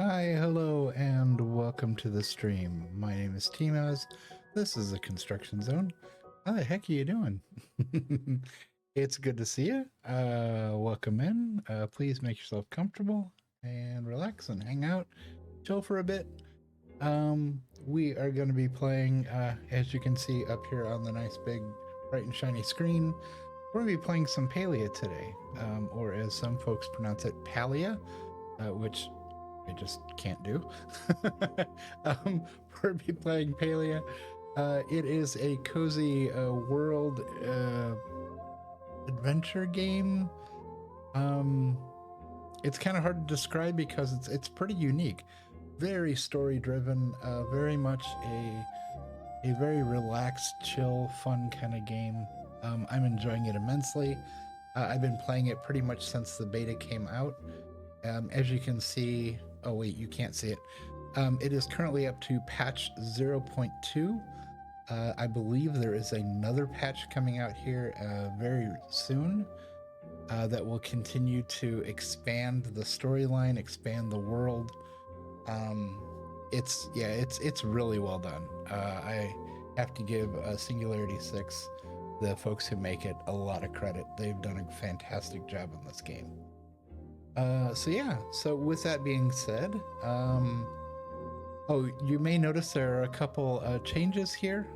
Hi, hello, and welcome to the stream. My name is tmaaz. This is the construction zone. How the heck are you doing? It's good to see you. Welcome in. Please make yourself comfortable and relax and hang out, chill for a bit. We are going to be playing, as you can see up here on the nice big bright and shiny screen, we're going to be playing some Palia today, or as some folks pronounce it, Palia, which I just can't do. We're be playing Palia. It is a cozy world adventure game. It's kind of hard to describe because it's pretty unique, very story driven, very much a very relaxed, chill, fun kind of game. I'm enjoying it immensely. I've been playing it pretty much since the beta came out. As you can see, oh wait, you can't see it. It is currently up to patch 0.2. I believe there is another patch coming out here very soon that will continue to expand the storyline, expand the world. It's really well done. I have to give Singularity 6, the folks who make it, a lot of credit. They've done a fantastic job in this game. So with that being said, oh, you may notice there are a couple changes here.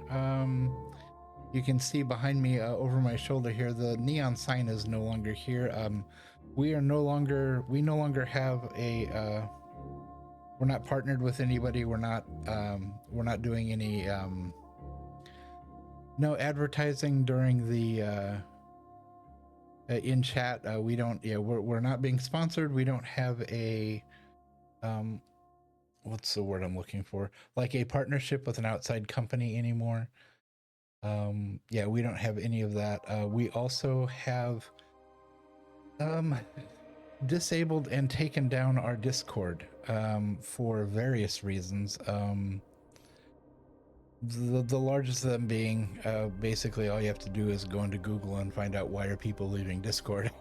You can see behind me over my shoulder here, the neon sign is no longer here. We no longer have a we're not partnered with anybody. We're not doing any no advertising during the in chat. We don't, we're not being sponsored. We don't have a what's the word I'm looking for, like a partnership with an outside company anymore. We don't have any of that. We also have disabled and taken down our Discord for various reasons. The largest of them being basically all you have to do is go into Google and find out why are people leaving Discord.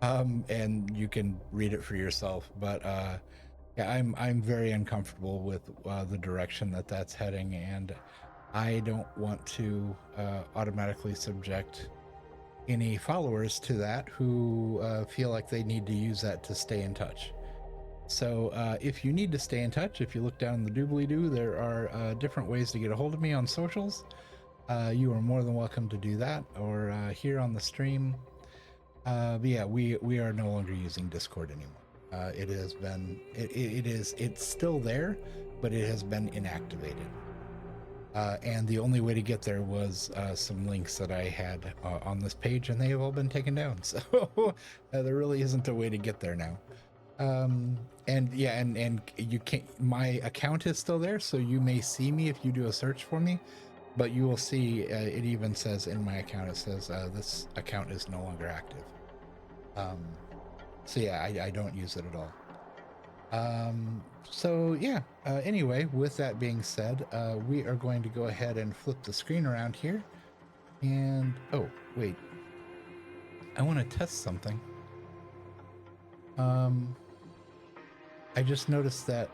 And you can read it for yourself. But I'm very uncomfortable with the direction that's heading, and I don't want to automatically subject any followers to that who feel like they need to use that to stay in touch. So if you need to stay in touch, if you look down the doobly-doo, there are different ways to get a hold of me on socials. You are more than welcome to do that, or here on the stream. But yeah, we are no longer using Discord anymore. It has been, it's still there, but it has been inactivated. And the only way to get there was some links that I had on this page, and they have all been taken down. So there really isn't a way to get there now. And you can't, my account is still there, so you may see me if you do a search for me, but you will see it even says in my account, it says this account is no longer active. So yeah, I don't use it at all. Anyway, with that being said, we are going to go ahead and flip the screen around here. And oh wait, I want to test something. I just noticed that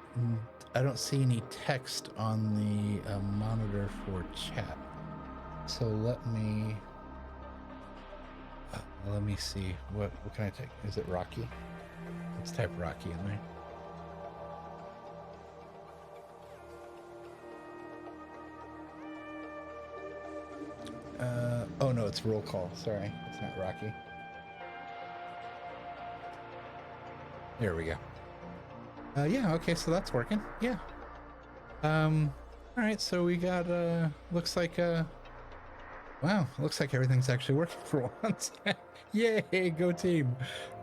I don't see any text on the monitor for chat. So let me see. What can I take? Is it Rocky? Let's type Rocky in there. Oh no, it's roll call. Sorry, it's not Rocky. There we go. Yeah, okay, so that's working. Yeah. All right, so we got looks like wow, looks like everything's actually working for once. Yay, go team.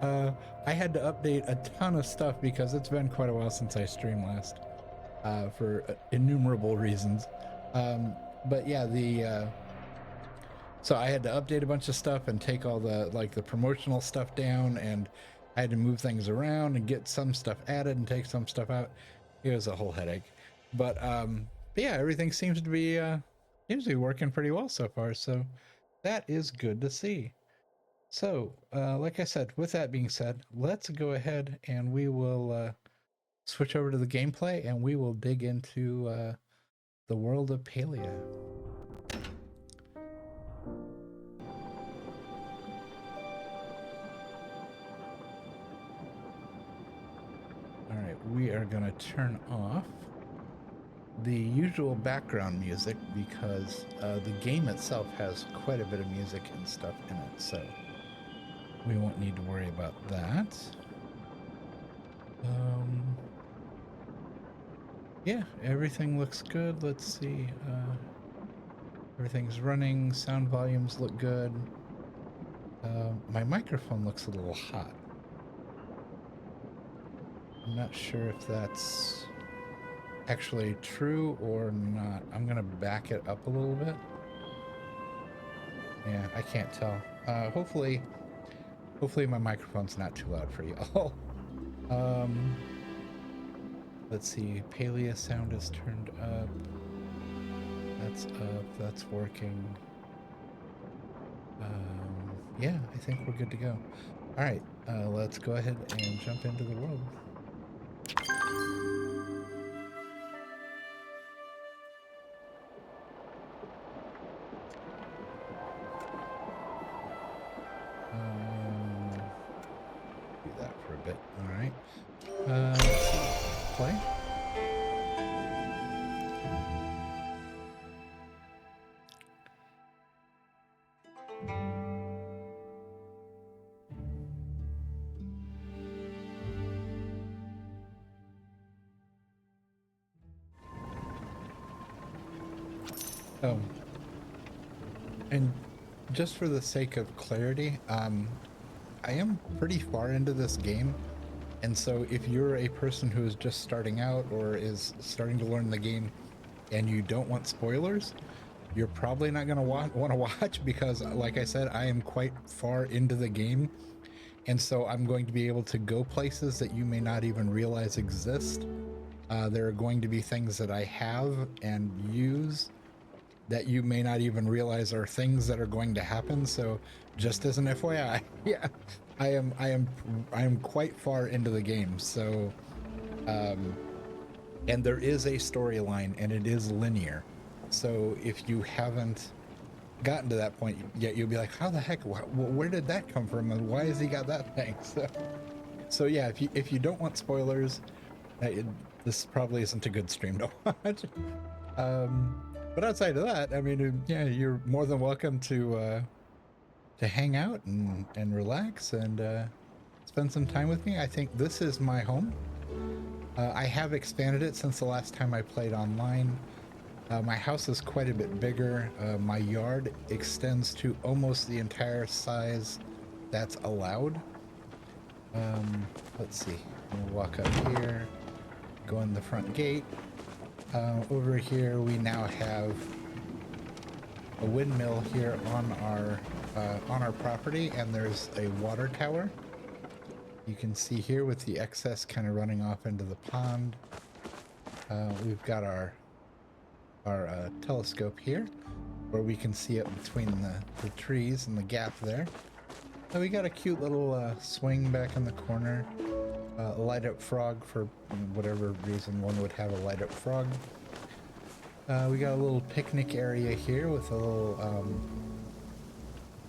I had to update a ton of stuff because it's been quite a while since I streamed last, for innumerable reasons. But yeah, so I had to update a bunch of stuff and take all the promotional stuff down, and I had to move things around and get some stuff added and take some stuff out. It was a whole headache. But yeah, everything seems to be working pretty well so far. So that is good to see. So like I said, with that being said, let's go ahead and we will switch over to the gameplay and we will dig into the world of Palia. Alright, we are going to turn off the usual background music because the game itself has quite a bit of music and stuff in it, so we won't need to worry about that. Yeah, everything looks good. Let's see. Everything's running. Sound volumes look good. My microphone looks a little hot. I'm not sure if that's actually true or not. I'm gonna back it up a little bit. Yeah, I can't tell. Hopefully my microphone's not too loud for y'all. Let's see. Palia sound is turned up. That's up. That's working. Yeah, I think we're good to go. All right, let's go ahead and jump into the world. Do that for a bit. All right. Let's see. Play. Oh, and just for the sake of clarity, I am pretty far into this game, and so if you're a person who is just starting out or is starting to learn the game and you don't want spoilers, you're probably not going to want to watch because, like I said, I am quite far into the game, and so I'm going to be able to go places that you may not even realize exist. There are going to be things that I have and use that you may not even realize are things that are going to happen. So just as an FYI, yeah, I am quite far into the game. So, and there is a storyline and it is linear. So if you haven't gotten to that point yet, you'll be like, how the heck, where did that come from? And why has he got that thing? So yeah, if you don't want spoilers, this probably isn't a good stream to watch. But outside of that, I mean, yeah, you're more than welcome to hang out and relax and spend some time with me. I think this is my home. I have expanded it since the last time I played online. My house is quite a bit bigger. My yard extends to almost the entire size that's allowed. Let's see. We'll walk up here, go in the front gate. Over here we now have a windmill here on our property, and there's a water tower. You can see here with the excess kind of running off into the pond. We've got our telescope here where we can see it between the trees and the gap there. So we got a cute little swing back in the corner. Light up frog, for whatever reason one would have a light up frog. We got a little picnic area here with a little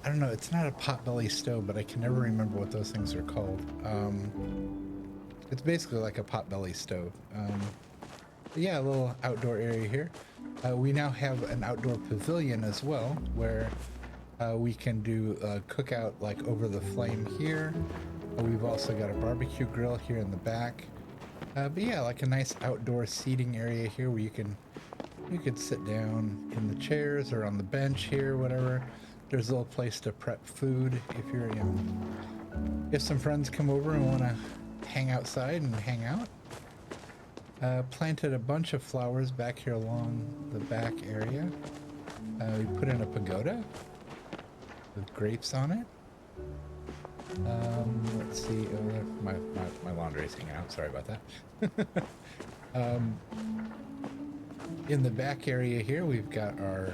I don't know, it's not a potbelly stove, but I can never remember what those things are called. It's basically like a potbelly stove. But yeah, a little outdoor area here. We now have an outdoor pavilion as well, where we can do a cookout like over the flame here. We've also got a barbecue grill here in the back. But yeah, like a nice outdoor seating area here where you could sit down in the chairs or on the bench here, whatever. There's a little place to prep food if you're, if some friends come over and want to hang outside and hang out. Planted a bunch of flowers back here along the back area. We put in a pagoda with grapes on it. Let's see. My laundry's hanging out. Sorry about that. In the back area here, we've got our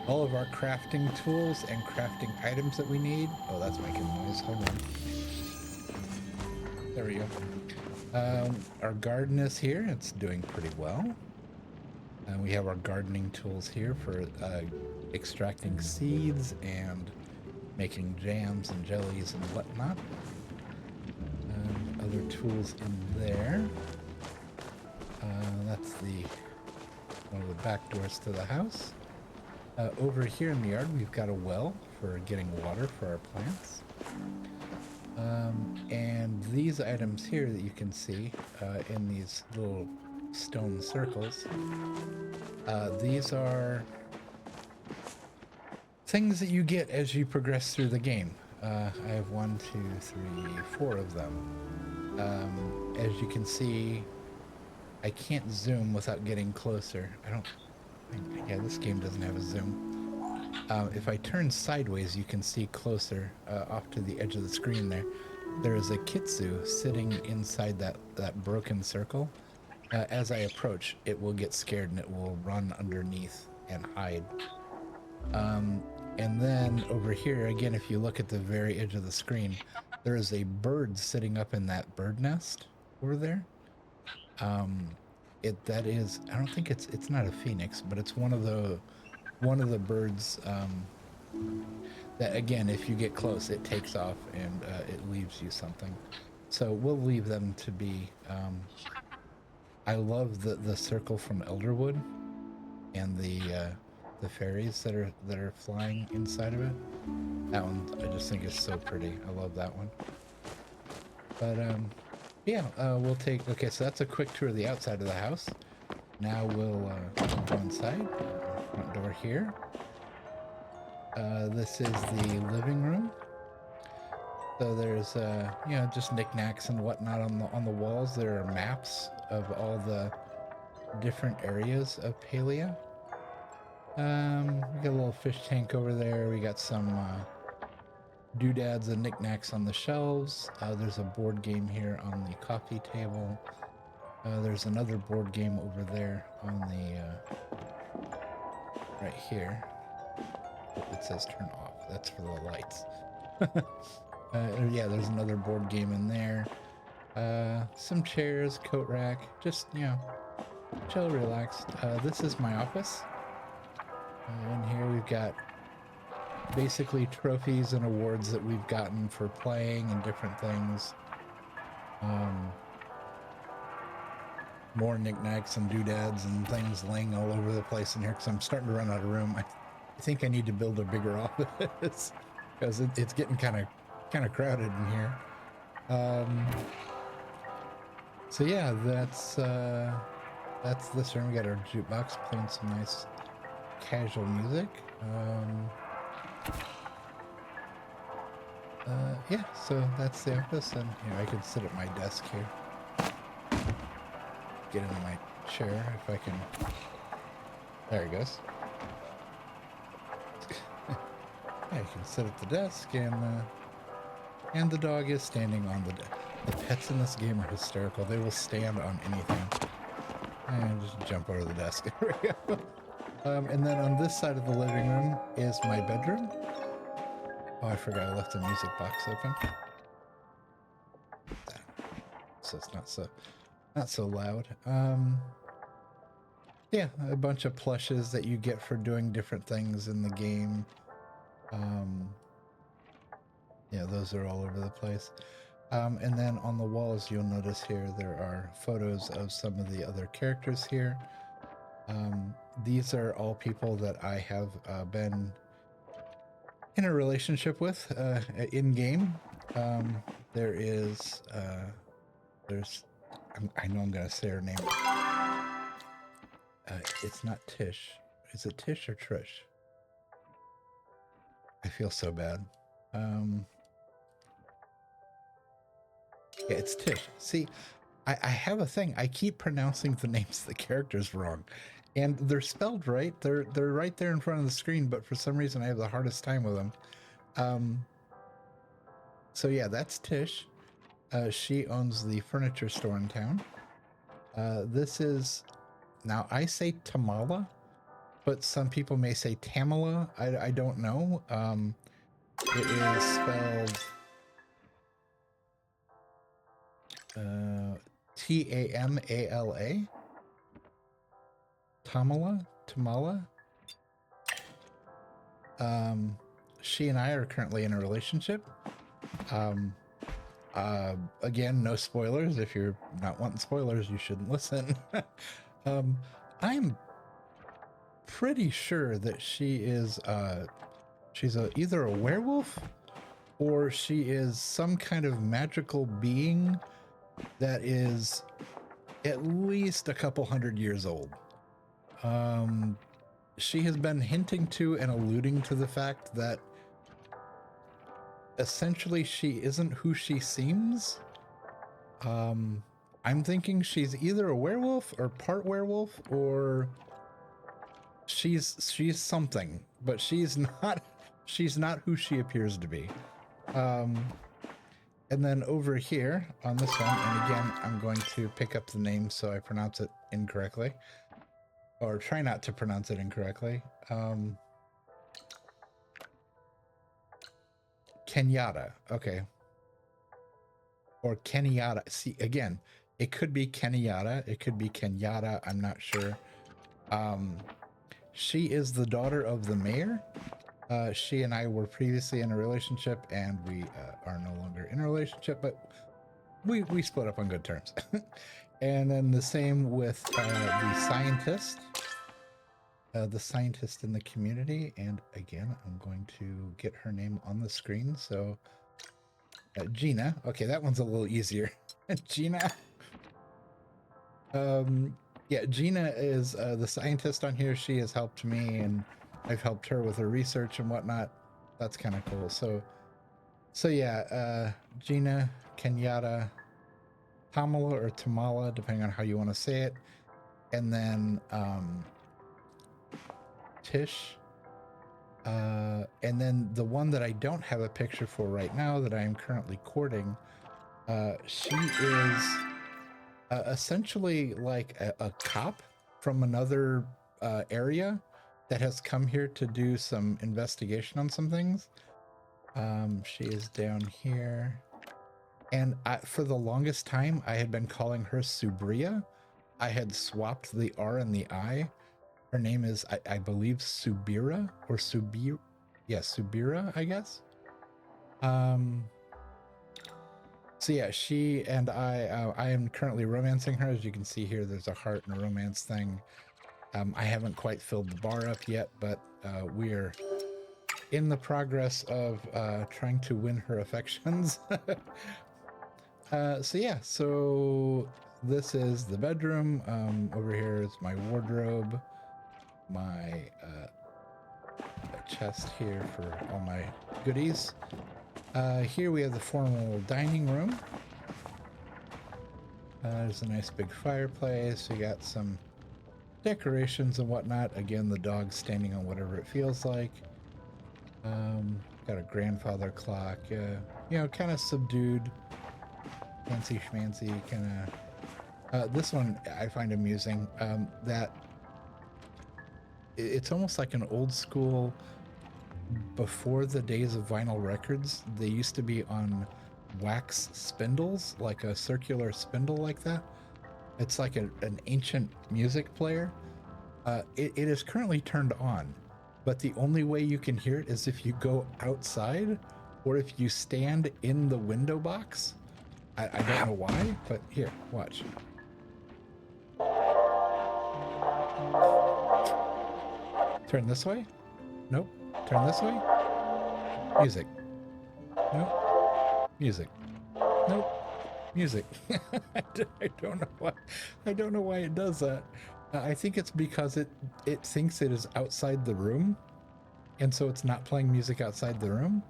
all of our crafting tools and crafting items that we need. Oh, that's making noise. Hold on. There we go. Our garden is here. It's doing pretty well. We have our gardening tools here for extracting seeds and making jams and jellies and whatnot. Other tools in there. That's one of the back doors to the house. Over here in the yard, we've got a well for getting water for our plants. And these items here that you can see in these little stone circles, these are things that you get as you progress through the game. I have 1, 2, 3, 4 of them. As you can see, I can't zoom without getting closer. Yeah, this game doesn't have a zoom. If I turn sideways, you can see closer off to the edge of the screen there. There is a kitsu sitting inside that broken circle. As I approach, it will get scared and it will run underneath and hide. And then over here, again, if you look at the very edge of the screen, there is a bird sitting up in that bird nest over there. That is, I don't think it's not a phoenix, but it's one of the birds that, again, if you get close, it takes off and it leaves you something. So we'll leave them to be. I love the circle from Elderwood and the fairies that are flying inside of it. That one I just think is so pretty. I love that one. But yeah, we'll take. Okay, so that's a quick tour of the outside of the house. Now we'll go inside. Front door here. This is the living room. So there's you know, just knickknacks and whatnot on the walls. There are maps of all the different areas of Palia. We got a little fish tank over there. We got some doodads and knickknacks on the shelves. There's a board game here on the coffee table. There's another board game over there on the right here. It says turn off. That's for the lights. Yeah, there's another board game in there. Some chairs, coat rack, just, you know, chill, relaxed. This is my office. In here we've got basically trophies and awards that we've gotten for playing and different things. More knickknacks and doodads and things laying all over the place in here because I'm starting to run out of room. I think I need to build a bigger office because it's getting kind of crowded in here. So yeah, that's this room. We got our jukebox playing some nice casual music. Yeah, so that's the office, and you know, I could sit at my desk here, get into my chair if I can. There it goes. Yeah, you can sit at the desk, and the dog is standing on the desk. The pets in this game are hysterical. They will stand on anything and just jump over the desk. There we go. And then on this side of the living room is my bedroom. Oh, I forgot I left the music box open. So it's not so loud. Yeah, a bunch of plushes that you get for doing different things in the game. Yeah, those are all over the place. And then on the walls, you'll notice here there are photos of some of the other characters here. These are all people that I have been in a relationship with in game. There's I know I'm gonna say her name. It's not Tish. Is it Tish or Trish? I feel so bad. Yeah, it's Tish. See, I have a thing. I keep pronouncing the names of the characters wrong. And they're spelled right. They're right there in front of the screen, but for some reason I have the hardest time with them. So yeah, that's Tish. She owns the furniture store in town. This is, now I say Tamala, but some people may say Tamala. I don't know. It is spelled Tamala. Tamala. She and I are currently in a relationship. Again, no spoilers. If you're not wanting spoilers, you shouldn't listen. I'm pretty sure that she is she's either a werewolf or she is some kind of magical being that is at least a couple hundred years old. She has been hinting to and alluding to the fact that essentially she isn't who she seems. I'm thinking she's either a werewolf or part werewolf, or she's something, but she's not who she appears to be. And then over here on this one, and again, I'm going to pick up the name so I pronounce it incorrectly, or try not to pronounce it incorrectly. Kenyatta, okay. Or Kenyatta. See, again, it could be Kenyatta, it could be Kenyatta, I'm not sure. She is the daughter of the mayor. She and I were previously in a relationship, and we are no longer in a relationship, but we split up on good terms. And then the same with the scientist in the community. And again, I'm going to get her name on the screen. So Gina. Okay, that one's a little easier. Gina. Yeah, Gina is the scientist on here. She has helped me, and I've helped her with her research and whatnot. That's kind of cool. So yeah, Gina, Kenyatta, Tamala or Tamala, depending on how you want to say it. And then Tish. And then the one that I don't have a picture for right now that I am currently courting, she is essentially like a cop from another area that has come here to do some investigation on some things. She is down here. And for the longest time, I had been calling her Subira. I had swapped the R and the I. Her name is, I believe, Subira or Subir. Yeah, Subira, I guess. So yeah, she and I am currently romancing her. As you can see here, there's a heart and a romance thing. I haven't quite filled the bar up yet, but we're in the progress of trying to win her affections. So yeah, so this is the bedroom. Over here is my wardrobe, my chest here for all my goodies. Here we have the formal dining room. There's a nice big fireplace. We got some decorations and whatnot. Again, the dog standing on whatever it feels like. Got a grandfather clock. You know, kind of subdued, fancy schmancy kind of. This one I find amusing. That it's almost like an old school. Before the days of vinyl records, they used to be on wax spindles, like a circular spindle like that. It's like an ancient music player. It is currently turned on, but the only way you can hear it is if you go outside or if you stand in the window box. I don't know why, but here, watch. Turn this way? Nope. Turn this way? Music. Nope. Music. Nope. Music. I don't know why. I don't know why it does that. I think it's because it thinks it is outside the room, and so it's not playing music outside the room.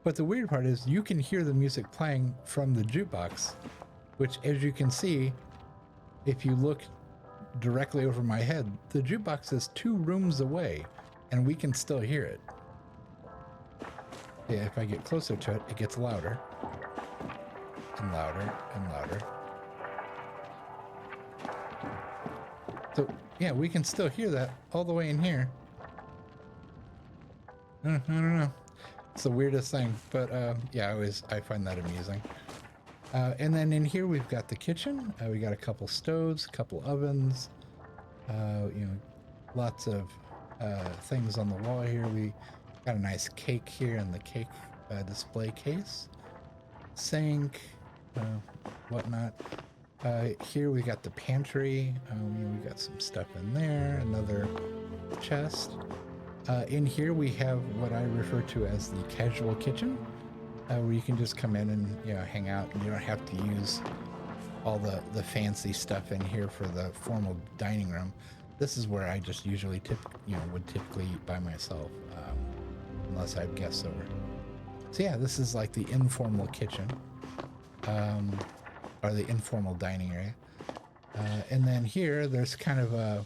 But the weird part is you can hear the music playing from the jukebox, which, as you can see, if you look directly over my head, the jukebox is 2 rooms away, and we can still hear it. Yeah, if I get closer to it, it gets louder and louder and louder. So yeah, we can still hear that all the way in here. I don't know. It's the weirdest thing, but yeah, I find that amusing. And then in here we've got the kitchen. We got a couple stoves, a couple ovens, you know, lots of things on the wall here. We got a nice cake here in the cake display case, sink, whatnot. Here we got the pantry. We got some stuff in there, another chest. In here we have what I refer to as the casual kitchen, where you can just come in and, you know, hang out, and you don't have to use all the fancy stuff in here for the formal dining room. This is where I just usually would typically eat by myself, unless I have guests over. So yeah, this is like the informal kitchen, or the informal dining area. And then here, there's kind of a,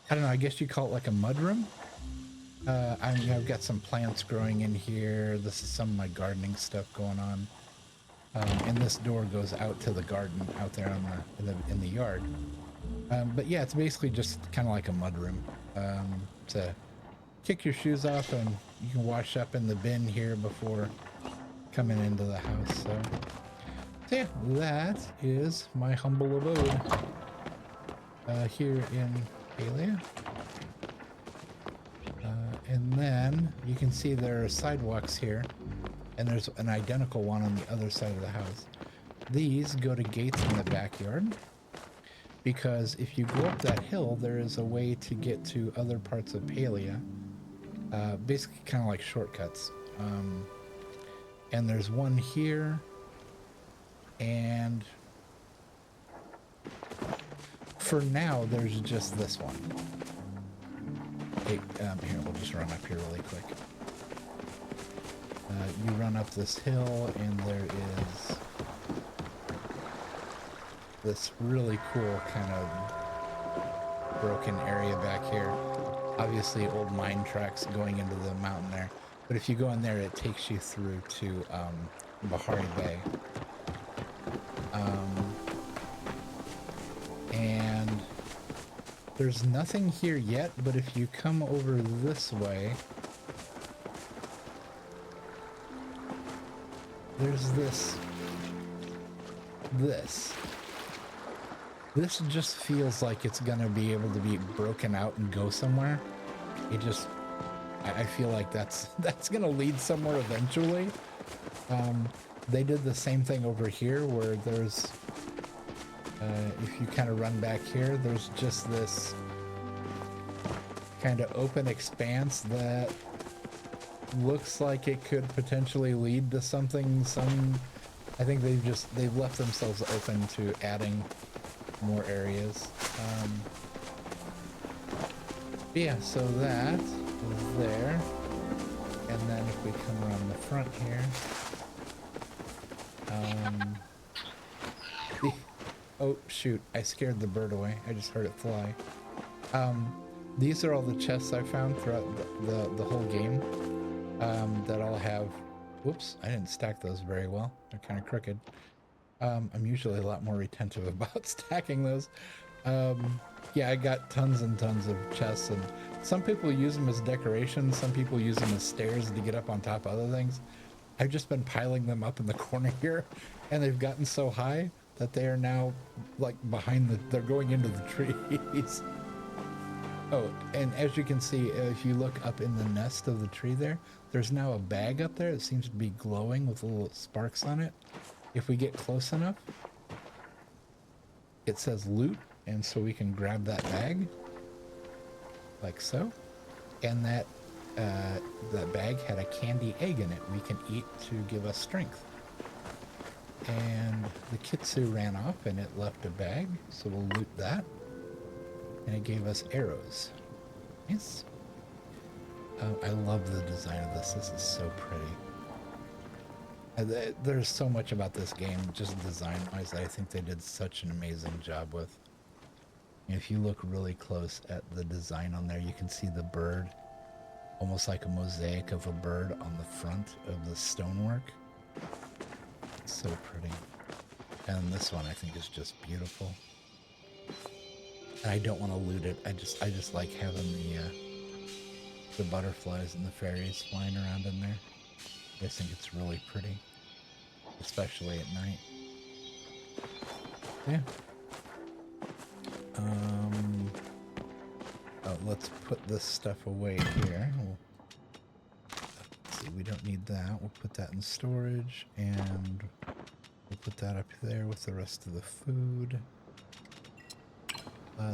I don't know, I guess you call it like a mudroom. I've got some plants growing in here. This is some of my gardening stuff going on. And this door goes out to the garden out there in the yard. But yeah, it's basically just kind of like a mudroom. To kick your shoes off, and you can wash up in the bin here before coming into the house. So yeah, that is my humble abode here in Palia. And then you can see there are sidewalks here, and there's an identical one on the other side of the house. These go to gates in the backyard, because if you go up that hill, there is a way to get to other parts of Palia, basically kind of like shortcuts. And there's one here, and for now there's just this one. Hey, here, we'll just run up here really quick. You run up this hill, and there is this really cool kind of broken area back here. Obviously old mine tracks going into the mountain there. But if you go in there, it takes you through to Bahari Bay. And there's nothing here yet, but if you come over this way, there's this. This just feels like it's gonna be able to be broken out and go somewhere. It just, I feel like that's gonna lead somewhere eventually. They did the same thing over here, where there's, if you kind of run back here, there's just this kind of open expanse that looks like it could potentially lead to something. I think they've left themselves open to adding more areas. Yeah, so that is there. And then if we come around the front here, oh shoot, I scared the bird away. I just heard it fly. These are all the chests I found throughout the whole game, that all have, whoops, I didn't stack those very well. They're kind of crooked. I'm usually a lot more retentive about stacking those. Yeah, I got tons and tons of chests, and some people use them as decoration. Some people use them as stairs to get up on top of other things. I've just been piling them up in the corner here, and they've gotten so high that they are now like they're going into the trees. Oh, and as you can see, if you look up in the nest of the tree there's now a bag up there that seems to be glowing with little sparks on it. If we get close enough, it says loot, and so we can grab that bag, like so. And that bag had a candy egg in it we can eat to give us strength. And the Kitsu ran off and it left a bag, so we'll loot that. And it gave us arrows. Yes. I love the design of this. This is so pretty. There's so much about this game, just design-wise, that I think they did such an amazing job with. And if you look really close at the design on there, you can see the bird, almost like a mosaic of a bird on the front of the stonework. It's so pretty. And this one I think is just beautiful. And I don't want to loot it. I just like having the butterflies and the fairies flying around in there. I just think it's really pretty, especially at night. Yeah. Let's put this stuff away here. Let's see, we don't need that. We'll put that in storage, and we'll put that up there with the rest of the food.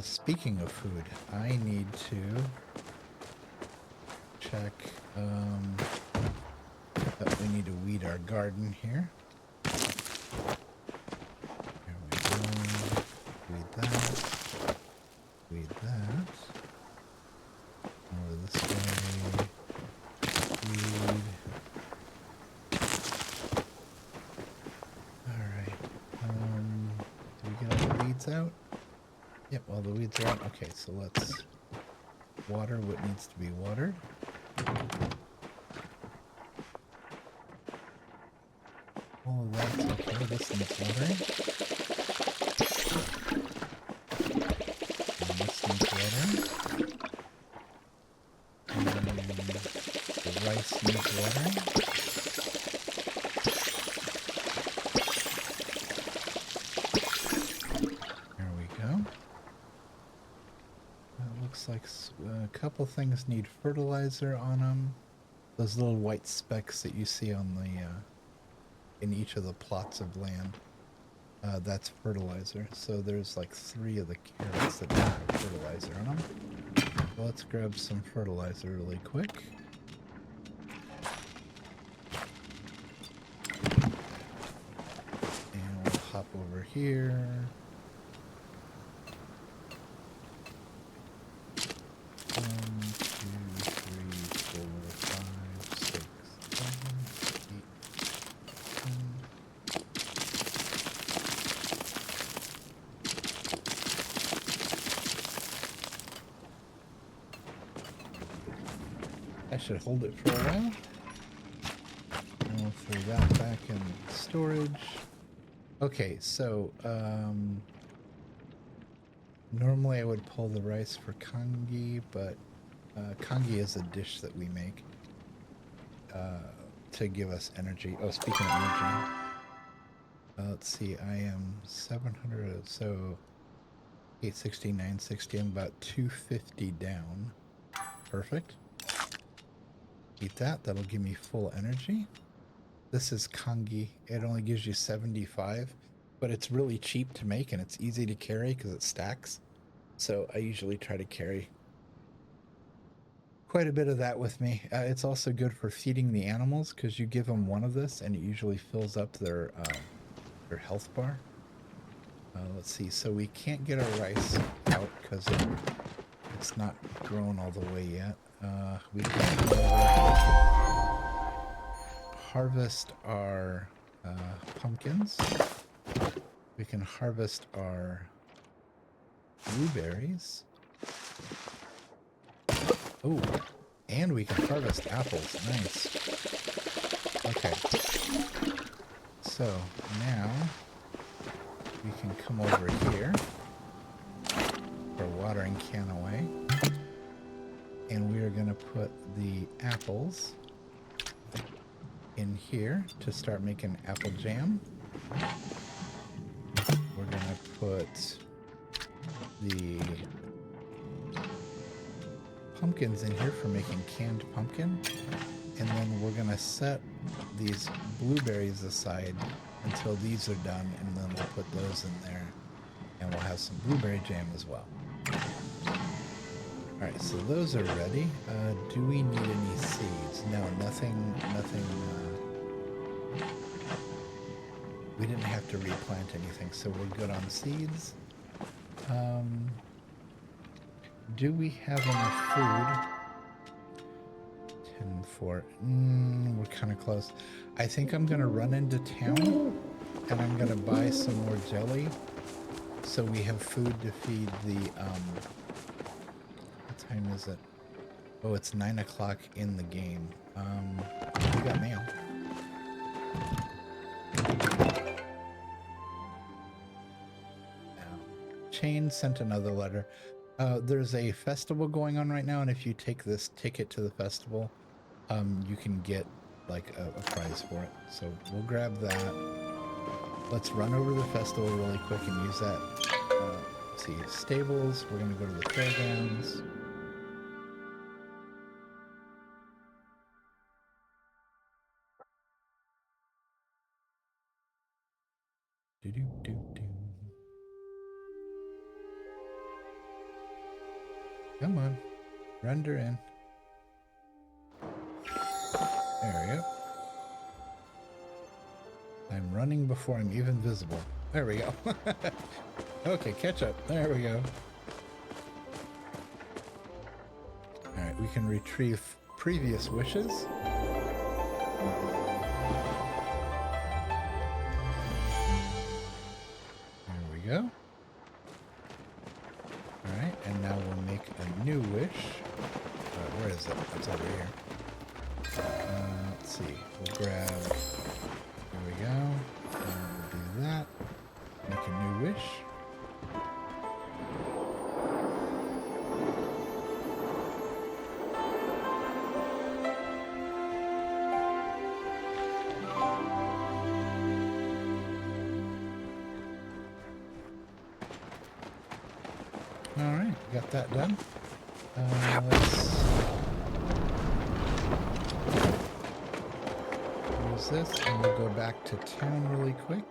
Speaking of food, I need to check that we need to weed our garden here. There we go. Weed that. Weed that. Over this way. Weed. Alright. Do we get all the weeds out? Yep, all the weeds are out. Okay, so let's water what needs to be watered. All of that's okay. This needs watering. And this needs watering. The rice needs watering. There we go. Looks like a couple things need fertilizer on them. Those little white specks that you see on the in each of the plots of land, that's fertilizer. So there's like 3 of the carrots that have fertilizer on them. So let's grab some fertilizer really quick. And we'll hop over here. 1, 2, 3, 4, 5, 6, 7, 8, 10. I should hold it for a while. And we'll throw that back in storage. Okay, so normally I would pull the rice for kangi, but kangi is a dish that we make to give us energy. Oh, speaking of energy, let's see, I am 700, so 860, 960, I'm about 250 down. Perfect. Eat that, that'll give me full energy. This is kangi. It only gives you 75, but it's really cheap to make and it's easy to carry because it stacks. So I usually try to carry quite a bit of that with me. It's also good for feeding the animals because you give them one of this and it usually fills up their health bar. Let's see, so we can't get our rice out because it's not grown all the way yet. We can harvest our pumpkins. We can harvest our blueberries. Oh, and we can harvest apples. Nice. Okay. So now we can come over here. Our watering can away. And we are going to put the apples in here to start making apple jam. We're going to put the pumpkins in here for making canned pumpkin. And then we're going to set these blueberries aside until these are done, and then we'll put those in there. And we'll have some blueberry jam as well. Alright, so those are ready. Do we need any seeds? No, nothing, we didn't have to replant anything, so we're good on seeds. Do we have enough food? 10 for, we're kind of close. I think I'm gonna run into town and I'm gonna buy some more jelly so we have food to feed the, what time is it? Oh, it's 9 o'clock in the game. We got mail. Chain sent another letter. There's a festival going on right now, and if you take this ticket to the festival, you can get like a prize for it. So we'll grab that. let's run over the festival really quick and use that. Let's see, stables. We're gonna go to the fairgrounds. Do do do do. Come on, render in. There we go. I'm running before I'm even visible. There we go. Okay, catch up. There we go. Alright, we can retrieve previous wishes. There we go. Alright, and now we'll make a new wish. Where is it? It's over here. Let's see. We'll grab... There we go. We'll do that. Make a new wish. Alright, got that done. Let's use this and we'll go back to town really quick.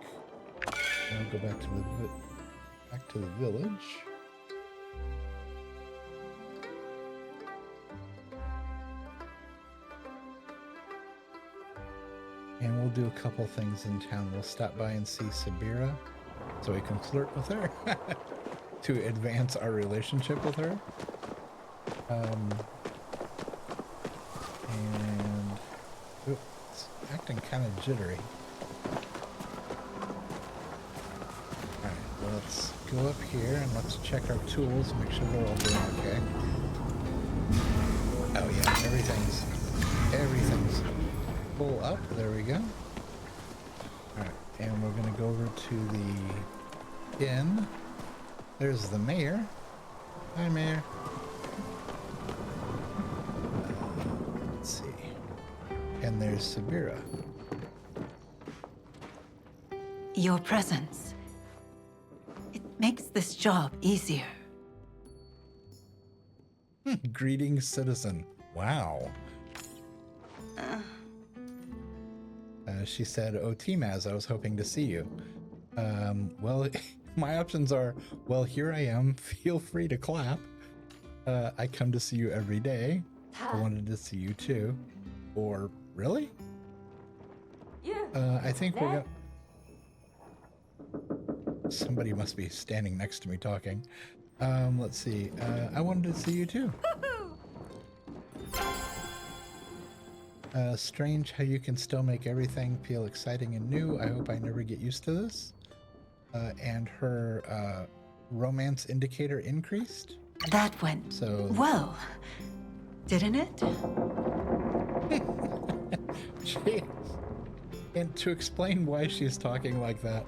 And we'll go back to the village. And we'll do a couple things in town. We'll stop by and see Subira so we can flirt with her to advance our relationship with her. And it's acting kind of jittery. Alright, well, let's go up here and let's check our tools and make sure they're all doing okay. Oh yeah, everything's full up. There we go. Alright, and we're gonna go over to the inn. There's the mayor. Hi, Mayor. Let's see. And there's Subira. Your presence. It makes this job easier. Greetings, citizen. Wow. She said, "Oh, tmaaz, I was hoping to see you." Well, my options are, well, here I am. Feel free to clap. I come to see you every day. I wanted to see you too. Or, really? I think we're gonna... Somebody must be standing next to me talking. Let's see. I wanted to see you too. Strange how you can still make everything feel exciting and new. I hope I never get used to this. And her romance indicator increased. That went So well, didn't it? And to explain why she's talking like that,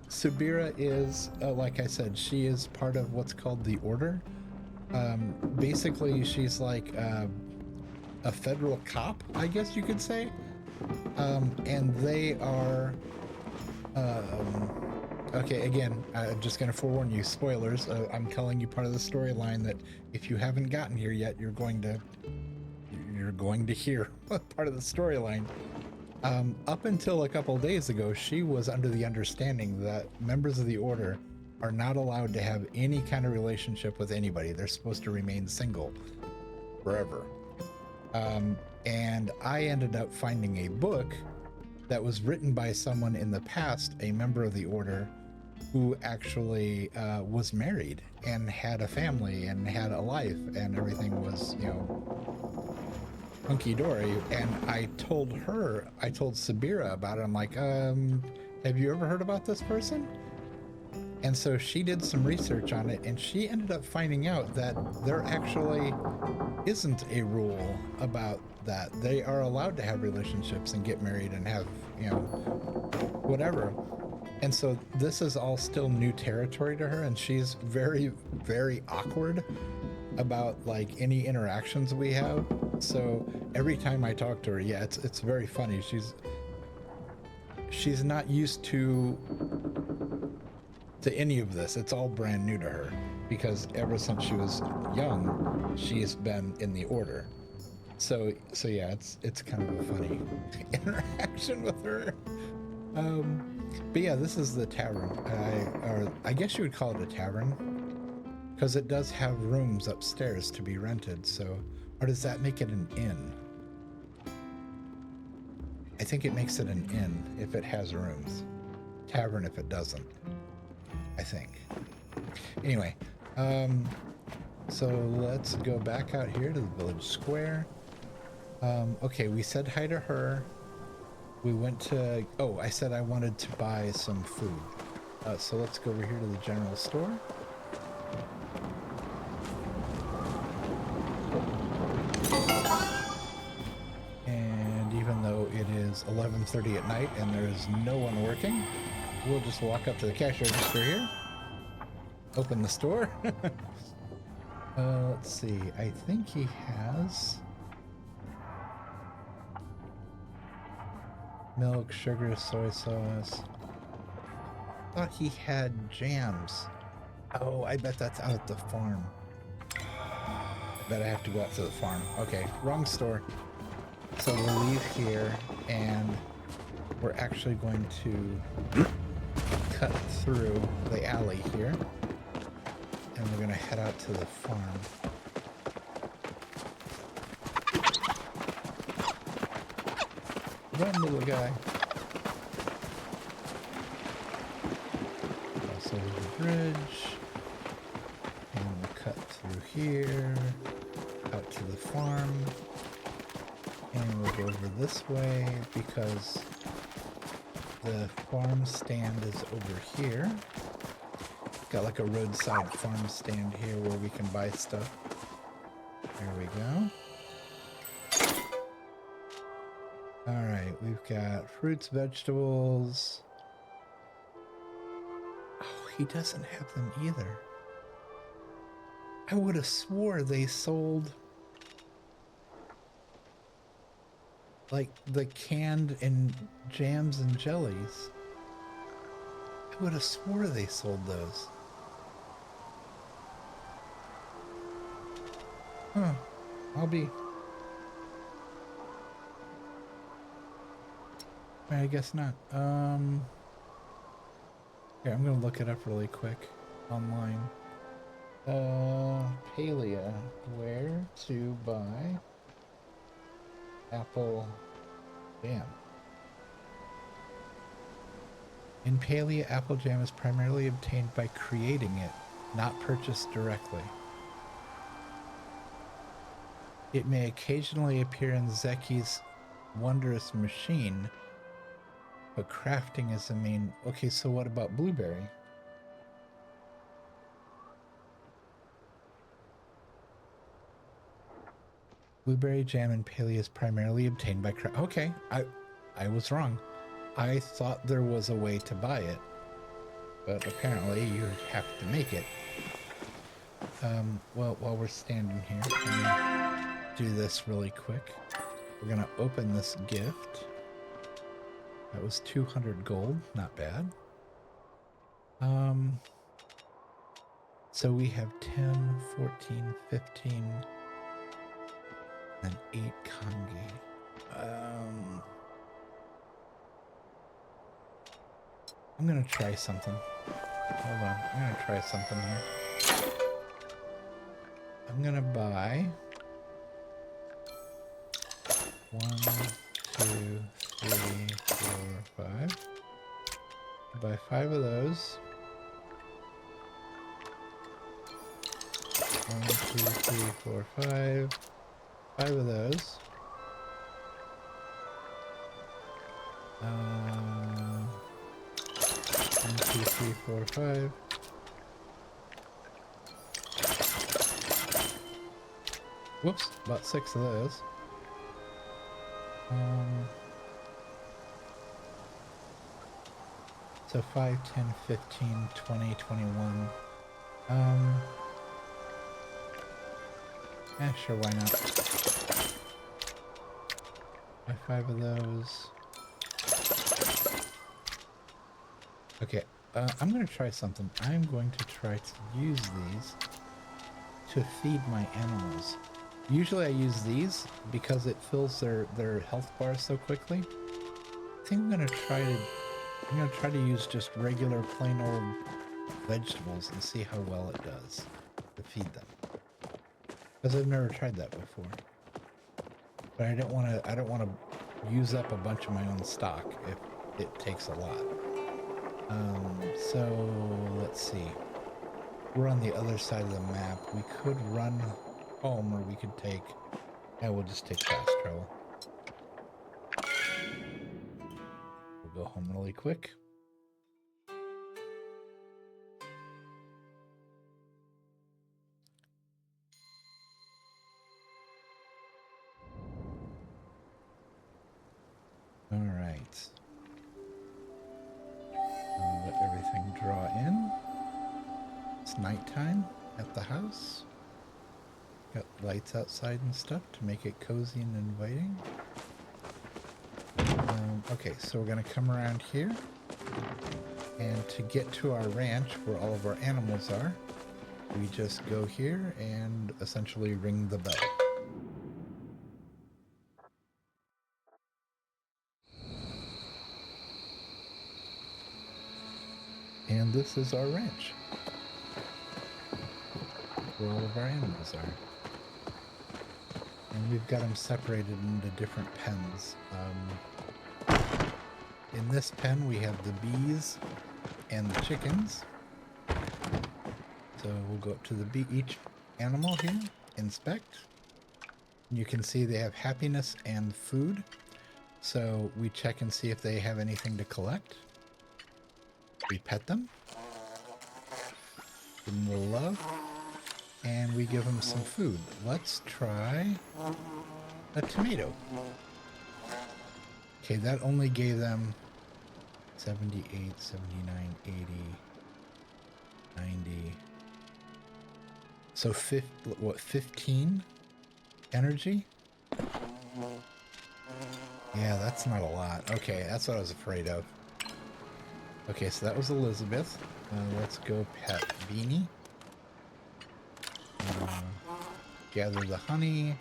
Subira is, like I said, she is part of what's called the Order. Basically, she's like a federal cop, I guess you could say. And they are... okay, again, I'm just going to forewarn you, spoilers. I'm telling you part of the storyline that if you haven't gotten here yet, you're going to hear part of the storyline. Up until a couple days ago, she was under the understanding that members of the Order are not allowed to have any kind of relationship with anybody. They're supposed to remain single forever. And I ended up finding a book that was written by someone in the past, a member of the Order, who actually was married and had a family and had a life, and everything was, you know, hunky-dory. And I told Subira about it. I'm like, have you ever heard about this person? And so she did some research on it, and she ended up finding out that there actually isn't a rule about that. They are allowed to have relationships and get married and have, you know, whatever. And so this is all still new territory to her, and she's very, very awkward about like any interactions we have. So every time I talk to her, yeah, it's very funny. she's not used to any of this. It's all brand new to her because ever since she was young, she's been in the order. So yeah, it's kind of a funny interaction with her. But yeah, this is the tavern. I guess you would call it a tavern because it does have rooms upstairs to be rented. So, or does that make it an inn? I think it makes it an inn if it has rooms. Tavern if it doesn't. I think. Anyway, so let's go back out here to the village square. Okay, we said hi to her. We went to, oh, I said I wanted to buy some food. So let's go over here to the general store. And even though it is 11:30 at night and there's no one working, we'll just walk up to the cash register here. Open the store. Let's see, I think he has milk, sugar, soy sauce. Thought he had jams. Oh, I bet that's out at the farm. I bet I have to go out to the farm. Okay, wrong store. So we'll leave here and we're actually going to cut through the alley here. And we're going to head out to the farm. Run, little guy. Also the bridge. And we'll cut through here. Out to the farm. And we'll go over this way because the farm stand is over here. Got like a roadside farm stand here where we can buy stuff. There we go. Alright, we've got fruits, vegetables. Oh, he doesn't have them either. I would have swore they sold like the canned and jams and jellies. I would have swore they sold those. Huh. I guess not. Here, I'm gonna look it up really quick online. Palia, where to buy apple jam? In Palia, apple jam is primarily obtained by creating it, not purchased directly. It may occasionally appear in Zeki's wondrous machine, but crafting is the main... Okay, so what about blueberry? Blueberry jam in Palia is primarily obtained by craft... Okay, I was wrong. I thought there was a way to buy it, but apparently you have to make it. Well, while we're standing here, let me do this really quick. We're gonna open this gift. That was 200 gold, not bad. So we have 10, 14, 15, and 8 kangi. I'm gonna try something. Hold on, I'm gonna try something here. I'm gonna buy 1, 2, 3, 4, 5. Buy 5 of those. 1, 2, 3, 4, 5. 5 of those. 1, 2, 3, 4, 5. Whoops, about 6 of those. So 5, 10, 15, 20, 21. Yeah, sure, why not? Buy 5 of those. Okay, I'm going to try something. I'm going to try to use these to feed my animals. Usually I use these because it fills their health bars so quickly. I think I'm going to try to use just regular plain old vegetables and see how well it does to feed them. Because I've never tried that before. But I don't want to use up a bunch of my own stock if it takes a lot. So let's see. We're on the other side of the map. We could run home, or we could take... Yeah, we'll just take fast travel. We'll go home really quick. All right. I'll let everything draw in. It's nighttime at the house. Got lights outside and stuff to make it cozy and inviting. Okay, so we're gonna come around here, and to get to our ranch where all of our animals are, we just go here and essentially ring the bell. And this is our ranch, where all of our animals are. And we've got them separated into different pens. In this pen, we have the bees and the chickens. So we'll go up to the each animal here, inspect. You can see they have happiness and food. So we check and see if they have anything to collect. We pet them. Give them a little love. And we give them some food. Let's try a tomato. Okay, that only gave them 78, 79, 80, 90. So 15 energy? Yeah, that's not a lot. Okay, that's what I was afraid of. Okay, so that was Elizabeth. Let's go pet Beanie. Gather the honey.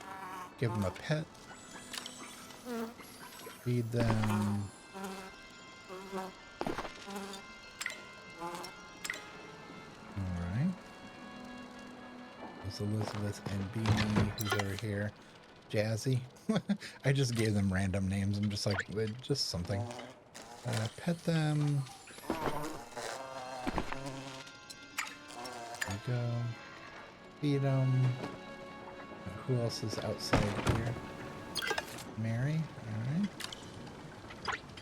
Give them a pet. Feed them. Alright. There's Elizabeth and Beanie, who's over here. Jazzy. I just gave them random names. I'm just like, just something. Pet them. There we go. Feed them. Who else is outside here? Mary. Alright.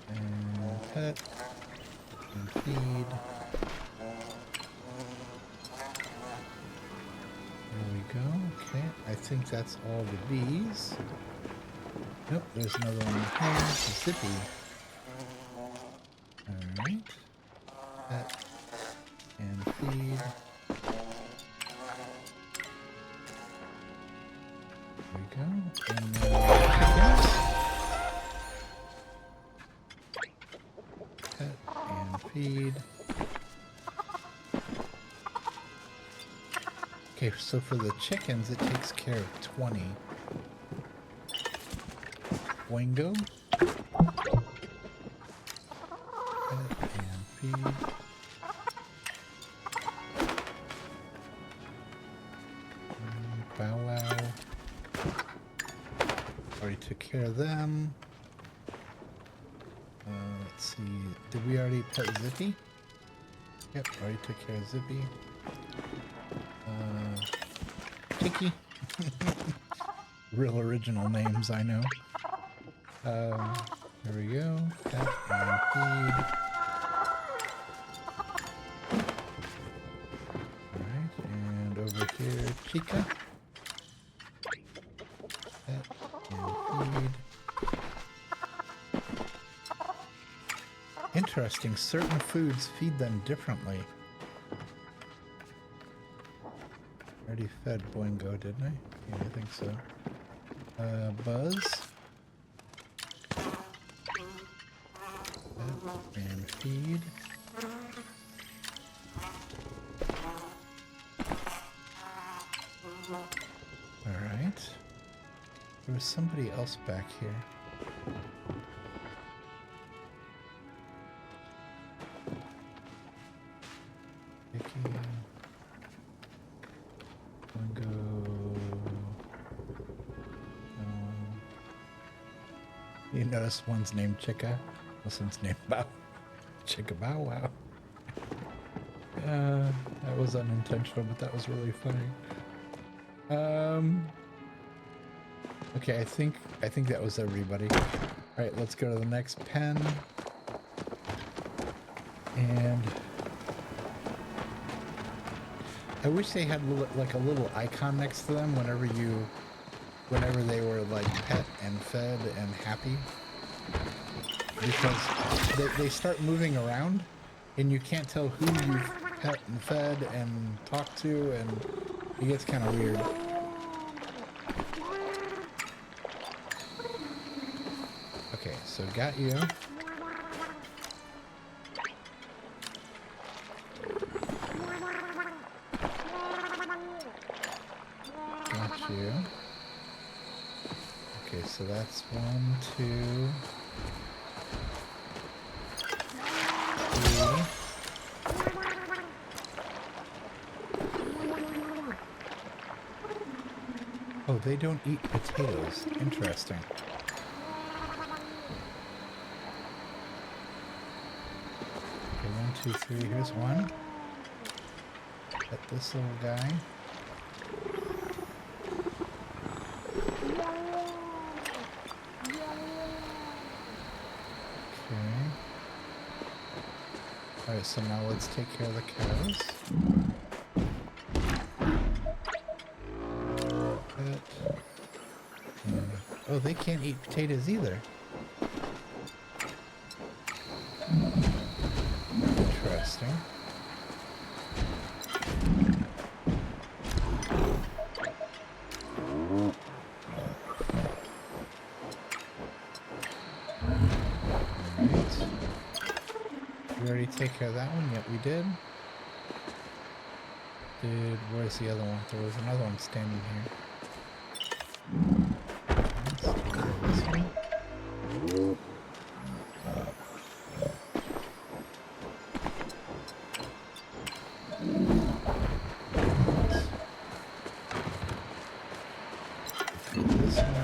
And pet. And feed. There we go. Okay. I think that's all the bees. Nope, there's another one here. Zippy. Alright. Pet. And feed. There we go. And then chickens. Pet and feed. Okay, so for the chickens, it takes care of 20. Boingo. Pet and feed. Bow Wow. Already took care of them. Let's see. Did we already pet Zippy? Yep, already took care of Zippy. Tiki. Real original names, I know. There we go. Pet and feed. Alright, and over here, Chica. Pet and feed. Interesting, certain foods feed them differently. I already fed Boingo, didn't I? Yeah, I think so. Buzz. Pet and feed. There was somebody else back here. Vicky. You notice one's named Chica, this one's named Bow. Chica Bow Wow. That was unintentional, but that was really funny. Okay, I think that was everybody. All right, let's go to the next pen. And I wish they had like a little icon next to them whenever they were like pet and fed and happy, because they start moving around and you can't tell who you've pet and fed and talked to, and it gets kind of weird. Okay, so got you. Got you. Okay, so that's 1, 2, 3. Oh, they don't eat potatoes. Interesting. Okay, 1, 2, 3. Here's one. Got this little guy. Alright, so now let's take care of the cows. Oh, they can't eat potatoes either. Interesting. Take care of that one? Yep, we did. Where's the other one? There was another one standing here. Let's take care of this one. This one.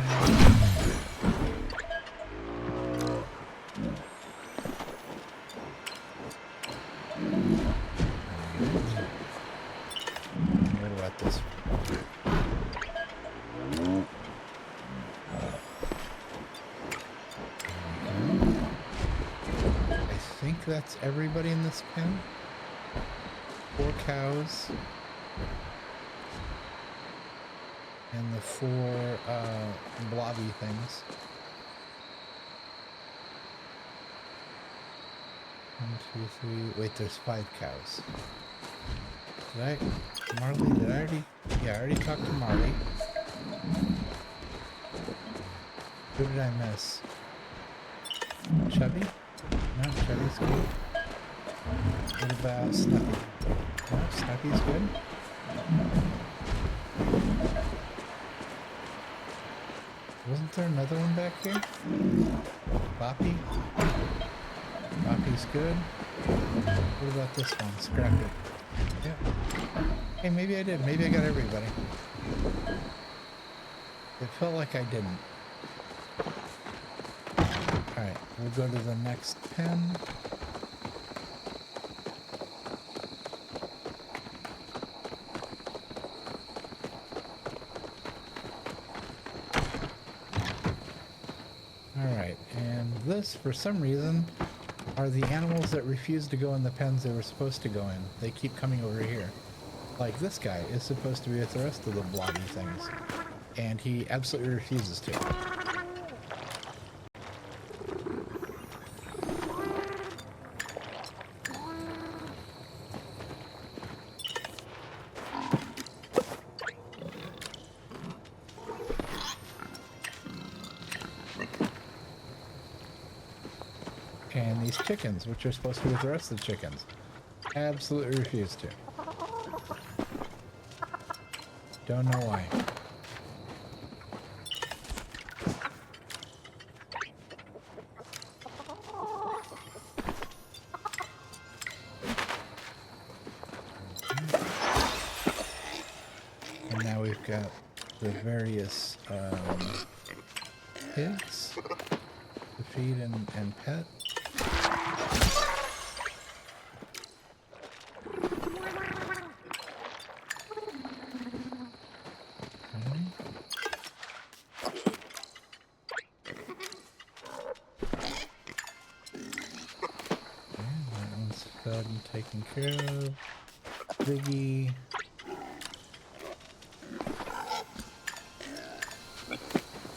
That's everybody in this pen. 4 cows. And the 4 blobby things. 1, 2, 3. Wait, there's 5 cows. Marley, did I already? Yeah, I already talked to Marley. Who did I miss? Chubby? No, Chubby's good. What about Snuffy? No, Snuffy's good. Wasn't there another one back here? Boppy? Boppy's good. What about this one? Scrappy? Yeah. Hey, maybe I did. Maybe I got everybody. It felt like I didn't. Alright, we'll go to the next pen. Alright, and this, for some reason, are the animals that refuse to go in the pens they were supposed to go in. They keep coming over here. Like this guy is supposed to be with the rest of the blobby things, and he absolutely refuses to. And these chickens, which are supposed to be with the rest of the chickens, absolutely refuse to. Don't know why. the various pigs to feed and pet. That one's fed and taken care of. Biggie.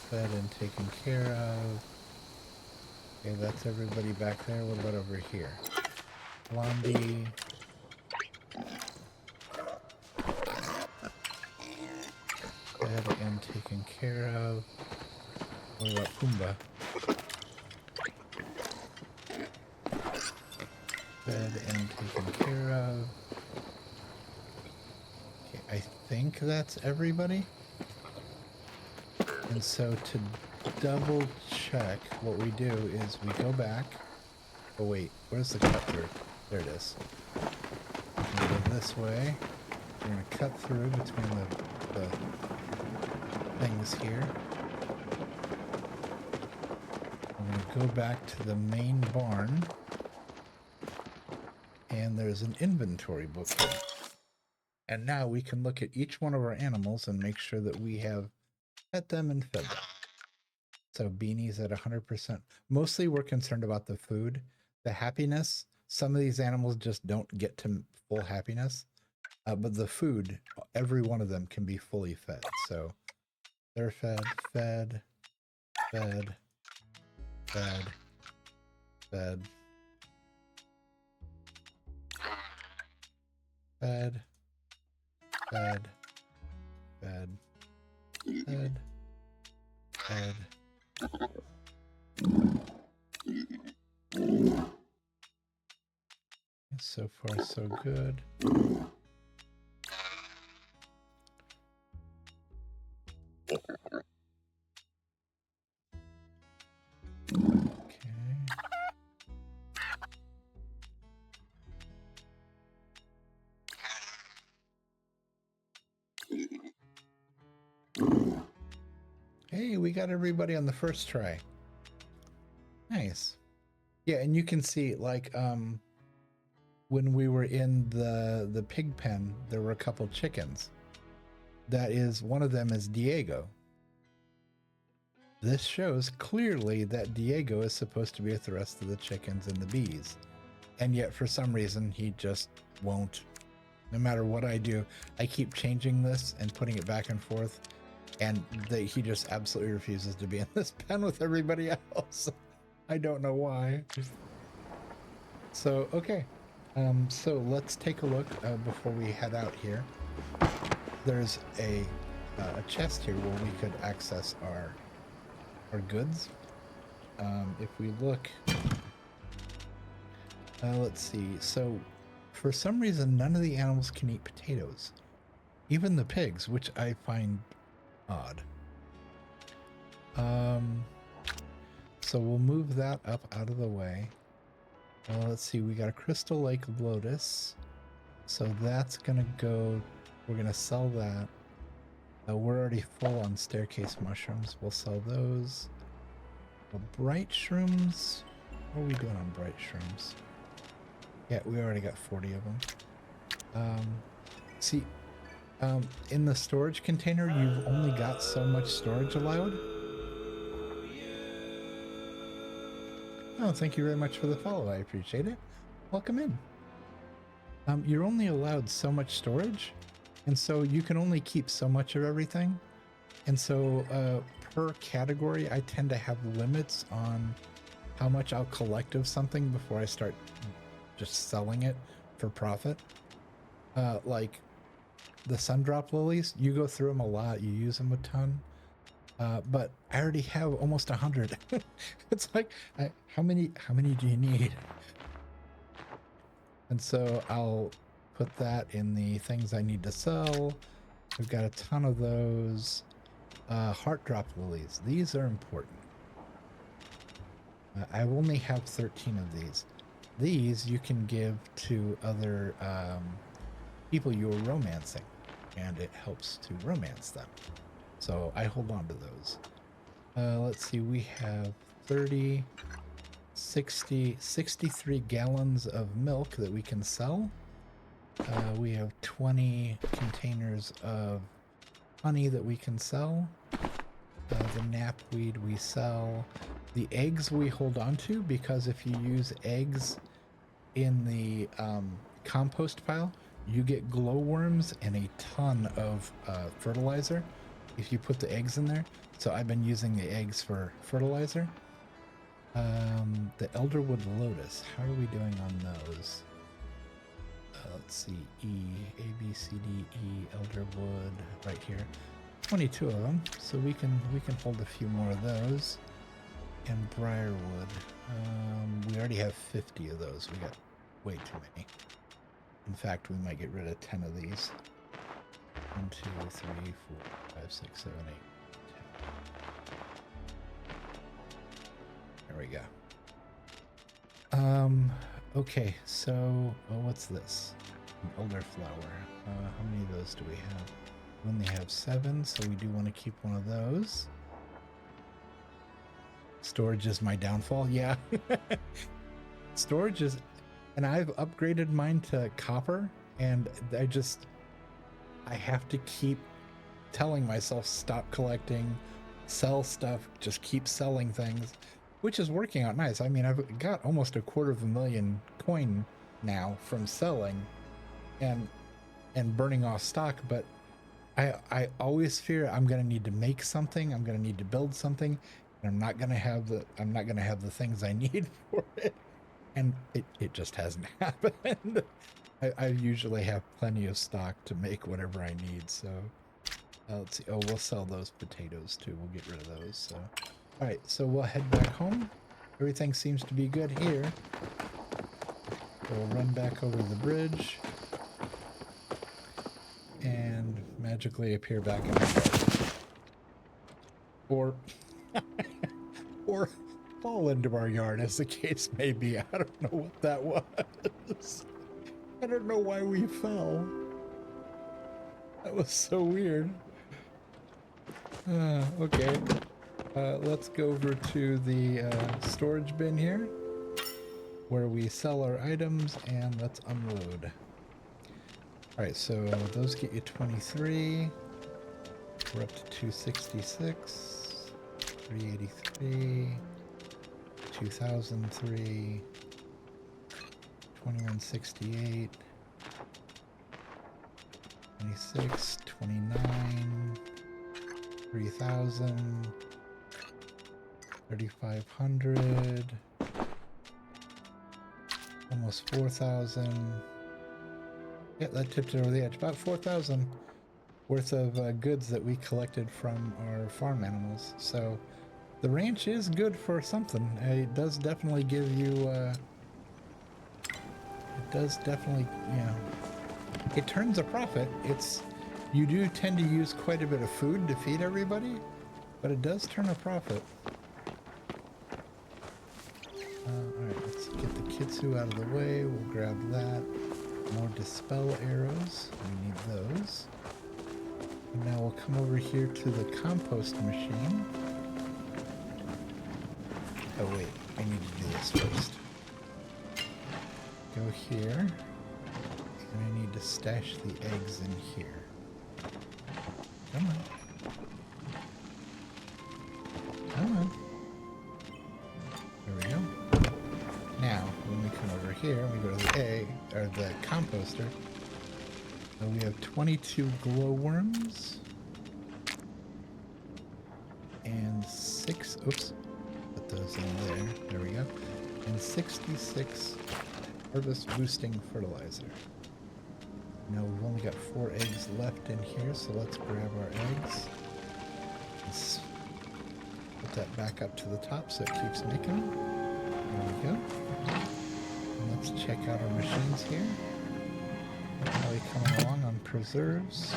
Fed and taken care of. Okay, that's everybody back there. What about over here? Blondie. Fed and taken care of. What about Pumbaa? Fed and taken care of. Okay, I think that's everybody. And so to double check, what we do is we go back. Oh wait, where's the cut through? There it is. We go this way. We're gonna cut through between the things here. I'm gonna go back to the main barn. And there's an inventory book here. And now we can look at each one of our animals and make sure that we have fed them and fed them. So Beanie's at 100%. Mostly we're concerned about the food. The happiness, some of these animals just don't get to full happiness. But the food, every one of them can be fully fed. So they're fed, fed, fed, fed, fed, fed, fed, fed, fed, fed. So far, so good. Hey, we got everybody on the first try. Nice. Yeah, and you can see, like, when we were in the pig pen, there were a couple chickens. That is, one of them is Diego. This shows clearly that Diego is supposed to be with the rest of the chickens and the bees. And yet, for some reason, he just won't. No matter what I do, I keep changing this and putting it back and forth. And he just absolutely refuses to be in this pen with everybody else. I don't know why. So, okay. So let's take a look before we head out here. There's a chest here where we could access our goods. If we look, let's see. So for some reason, none of the animals can eat potatoes. Even the pigs, which I find odd. So we'll move that up out of the way. Let's see, we got a Crystal Lake Lotus. So that's gonna go, we're gonna sell that. We're already full on staircase mushrooms. We'll sell those. Bright shrooms. What are we doing on bright shrooms? Yeah, we already got 40 of them. See, in the storage container, you've only got so much storage allowed. Oh, thank you very much for the follow. I appreciate it. Welcome in. You're only allowed so much storage, and so you can only keep so much of everything. And so per category, I tend to have limits on how much I'll collect of something before I start just selling it for profit. Like the Sundrop Lilies, you go through them a lot, you use them a ton. But I already have almost 100. It's like, how many do you need? And so I'll put that in the things I need to sell. We've got a ton of those. Heart drop lilies. These are important. I only have 13 of these. These you can give to other people you're romancing, and it helps to romance them. So I hold on to those. Let's see, we have 30, 60, 63 gallons of milk that we can sell. We have 20 containers of honey that we can sell. The knapweed we sell. The eggs we hold on to, because if you use eggs in the compost pile, you get glowworms and a ton of fertilizer if you put the eggs in there. So I've been using the eggs for fertilizer. The elderwood lotus, how are we doing on those? Let's see, E, A, B, C, D, E, elderwood, right here. 22 of them, so we can hold a few more of those. And briarwood, we already have 50 of those. We got way too many. In fact, we might get rid of 10 of these. 1, 2, 3, 4, 5, 6, 7, 8, 10. There we go. Okay, so what's this? An elderflower. How many of those do we have? We only have 7, so we do want to keep one of those. Storage is my downfall. Yeah. Storage is, and I've upgraded mine to copper, and I have to keep telling myself stop collecting, sell stuff, just keep selling things, which is working out nice. I mean, I've got almost 250,000 coin now from selling and burning off stock, but I always fear I'm going to need to make something, I'm going to need to build something, and I'm not going to have the things I need for it. And it just hasn't happened. I usually have plenty of stock to make whatever I need. So let's see. Oh, we'll sell those potatoes too. We'll get rid of those. So, all right. So we'll head back home. Everything seems to be good here. We'll run back over the bridge and magically appear back in the yard. Or fall into our yard, as the case may be. I don't know what that was. I don't know why we fell. That was so weird. Okay. Let's go over to the storage bin here, where we sell our items, and let's unload. Alright, so those get you 23. We're up to 266, 383, 2003, 2168, 26, 29, 3000, 3500, almost 4000. Yeah, that tipped it over the edge. About 4,000 worth of goods that we collected from our farm animals. So the ranch is good for something. It does definitely give you, it does definitely, you know, it turns a profit. You do tend to use quite a bit of food to feed everybody, but it does turn a profit. Alright, let's get the Kitsu out of the way. We'll grab that. More dispel arrows. We need those. And now we'll come over here to the compost machine. Oh wait, I need to do this first. Go here. And I need to stash the eggs in here. Come on. Come on. There we go. Now, when we come over here, we go to the egg, or the composter. So we have 22 glowworms. And 6, oops, put those in there. There we go. And 66 harvest boosting fertilizer. Now we've only got 4 eggs left in here, so let's grab our eggs. Let's put that back up to the top so it keeps making them. There we go. And let's check out our machines here. How are we coming along on preserves?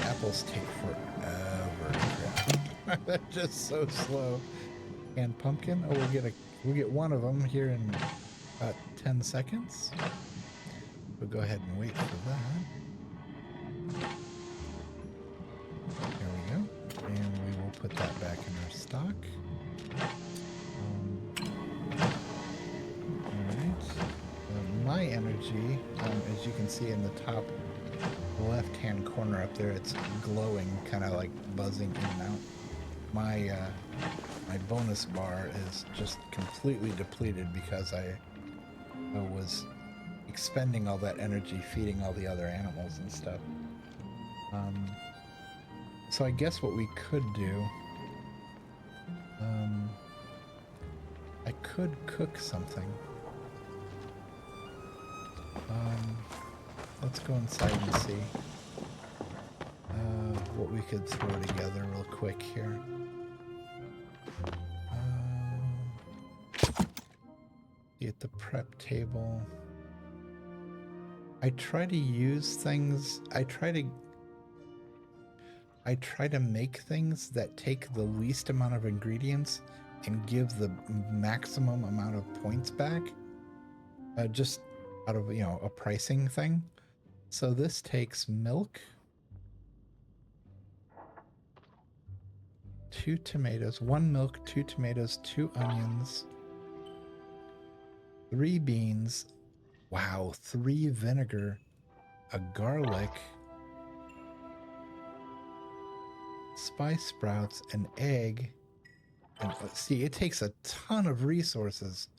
Apples take forever to grab. They're just so slow. And pumpkin, oh, we'll get one of them here in about 10 seconds. We'll go ahead and wait for that. put that back in our stock. Alright. My energy, as you can see in the top left-hand corner up there, it's glowing, kind of like buzzing in and out. My my bonus bar is just completely depleted because I was expending all that energy feeding all the other animals and stuff. So I guess what we could do, I could cook something. Let's go inside and see what we could throw together real quick here. At the prep table. I try to use things, I try to make things that take the least amount of ingredients and give the maximum amount of points back, just out of, you know, a pricing thing. So this takes milk, 2 tomatoes, 1 milk, 2 tomatoes, 2 onions, 3 beans, wow, 3 vinegar, a garlic, spice sprouts, an egg, and see, it takes a ton of resources.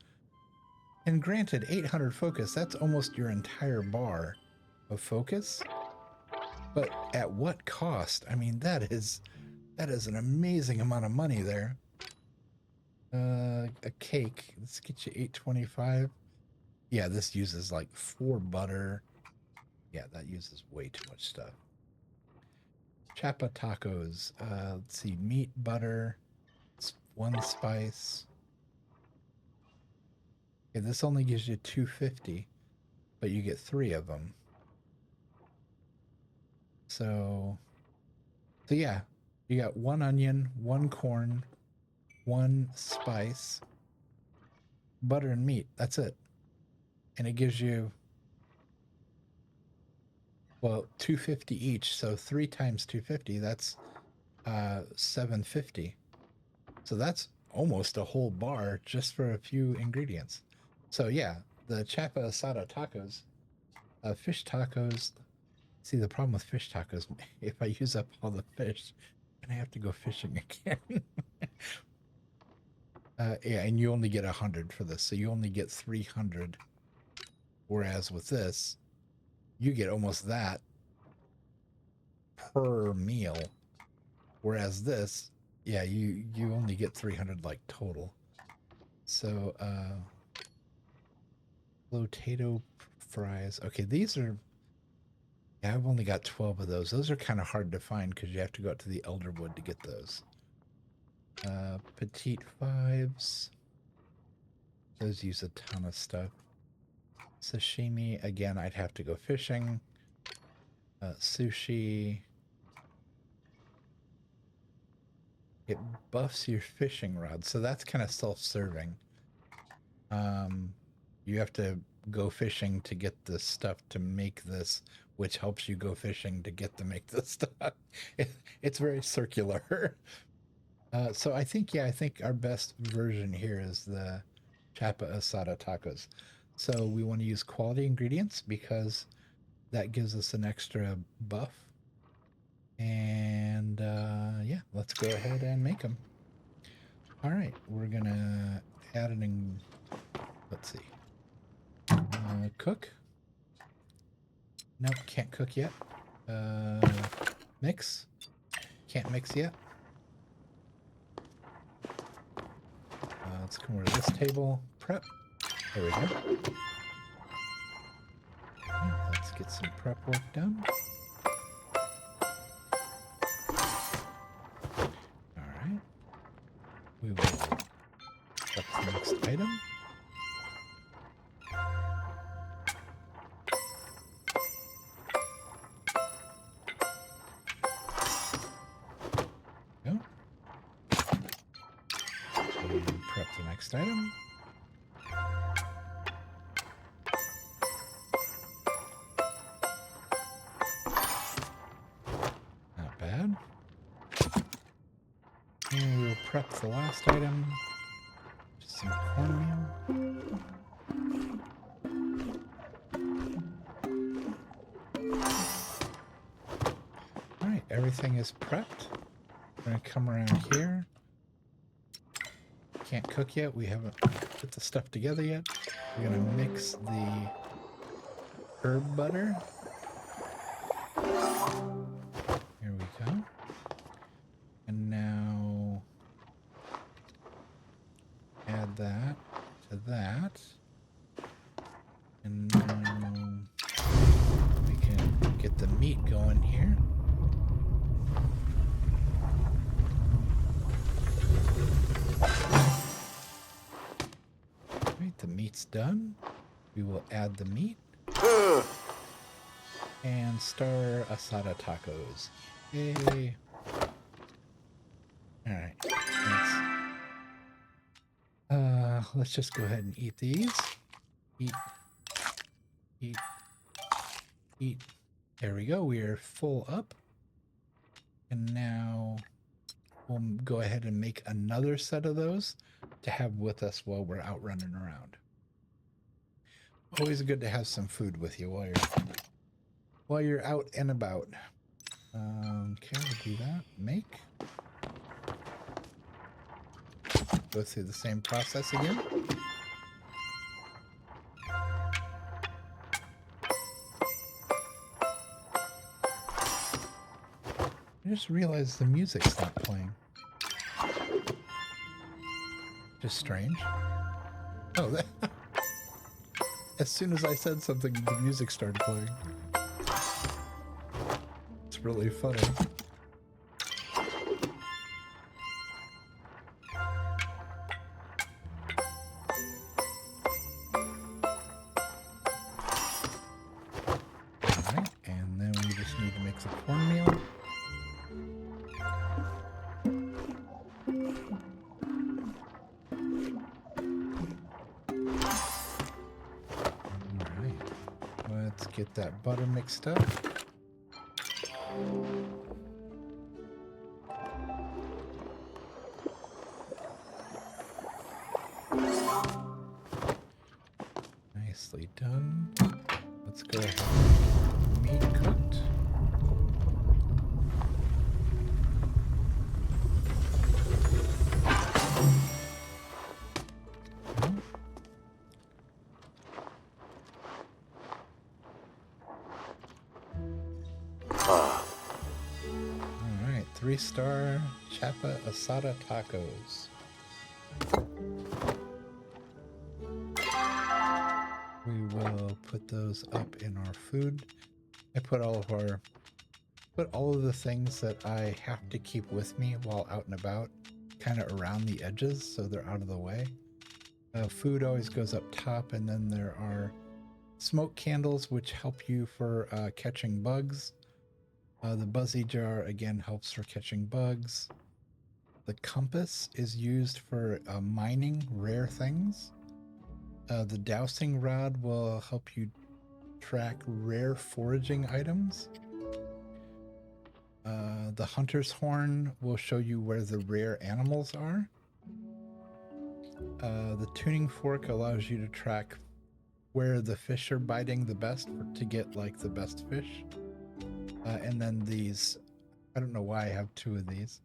And granted, 800 focus, that's almost your entire bar of focus. But at what cost? I mean, that is an amazing amount of money there. A cake, let's get you 825. Yeah, this uses like 4 butter. Yeah, that uses way too much stuff. Chapa tacos. Let's see, meat, butter, 1 spice. Okay, this only gives you 250, but you get 3 of them. So yeah, you got 1 onion, 1 corn, 1 spice, butter and meat. That's it. And it gives you, well, 250 each. So 3 times 250, that's 750. So that's almost a whole bar just for a few ingredients. So yeah, the chapa asada tacos, fish tacos. See, the problem with fish tacos, if I use up all the fish, then I have to go fishing again. Yeah, and you only get 100 for this, so you only get 300. Whereas with this, you get almost that per meal. Whereas this, yeah, you only get 300 like total. So potato fries. Okay, these are, yeah, I've only got 12 of those. Those are kind of hard to find because you have to go out to the Elderwood to get those. Petite fives. Those use a ton of stuff. Sashimi, again, I'd have to go fishing. Sushi. It buffs your fishing rod, so that's kind of self-serving. You have to go fishing to get the stuff to make this, which helps you go fishing to get to make the stuff. It's very circular. So I think, yeah, I think our best version here is the chapa asada tacos. So we want to use quality ingredients because that gives us an extra buff. And yeah, let's go ahead and make them. All right, we're gonna add an let's see. Cook. Nope, can't cook yet. Mix. Can't mix yet. Let's come over to this table. Prep. There we go. Let's get some prep work done. Alright. We will prep the next item. Go. And prep the next item. Not bad. prep the last item. Just some cornmeal. Alright, everything is prepped. We're gonna come around here. Can't cook yet. We haven't put the stuff together yet. We're gonna mix the herb butter. Here we go. And now add that to that. And now we can get the meat going here. Right, the meat's done. We will add the meat. And star asada tacos. Yay. Alright. Let's just go ahead and eat these. Eat. Eat. Eat. There we go. We are full up. And now we'll go ahead and make another set of those to have with us while we're out running around. Always good to have some food with you while you're out and about. Okay, we'll do that. Make. Go through the same process again. I just realized the music's not playing. Just strange. Oh, that as soon as I said something, the music started playing. It's really funny. Alright, and then we just need to mix the cornmeal. Let's get that butter mixed up. Nicely done. Let's go ahead and get the meat cooked. Alright, 3-star Chapa Asada Tacos. We will put those up in our food. I put all of the things that I have to keep with me while out and about kind of around the edges so they're out of the way. Food always goes up top, and then there are smoke candles which help you for catching bugs. The buzzy jar again helps for catching bugs. The compass is used for mining rare things. The dowsing rod will help you track rare foraging items. The hunter's horn will show you where the rare animals are. The tuning fork allows you to track where the fish are biting the best to get like the best fish. And then these, I don't know why I have 2 of these.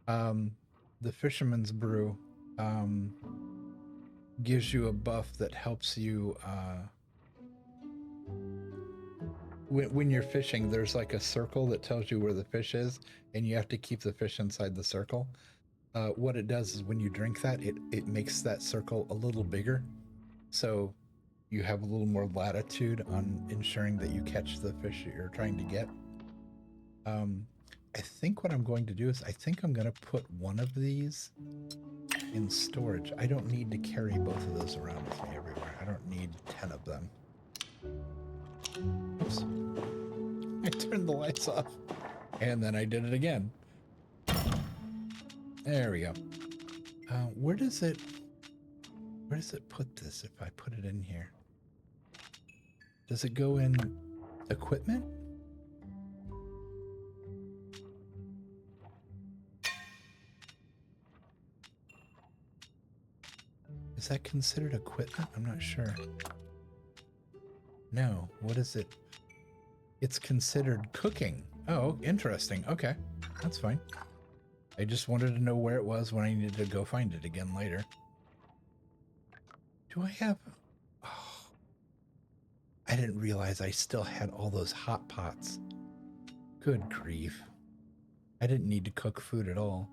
The fisherman's brew gives you a buff that helps you when you're fishing. There's like a circle that tells you where the fish is, and you have to keep the fish inside the circle. What it does is when you drink that, it makes that circle a little bigger, so you have a little more latitude on ensuring that you catch the fish that you're trying to get. I think what I'm going to do is I think I'm going to put one of these in storage. I don't need to carry both of those around with me everywhere. I don't need 10 of them. Oops. I turned the lights off and then I did it again. There we go. Where does it put this if I put it in here? Does it go in equipment? Is that considered equipment? I'm not sure. No, what is it? It's considered cooking. Oh, interesting. Okay, that's fine. I just wanted to know where it was when I needed to go find it again later. Do I have... Oh, I didn't realize I still had all those hot pots. Good grief. I didn't need to cook food at all.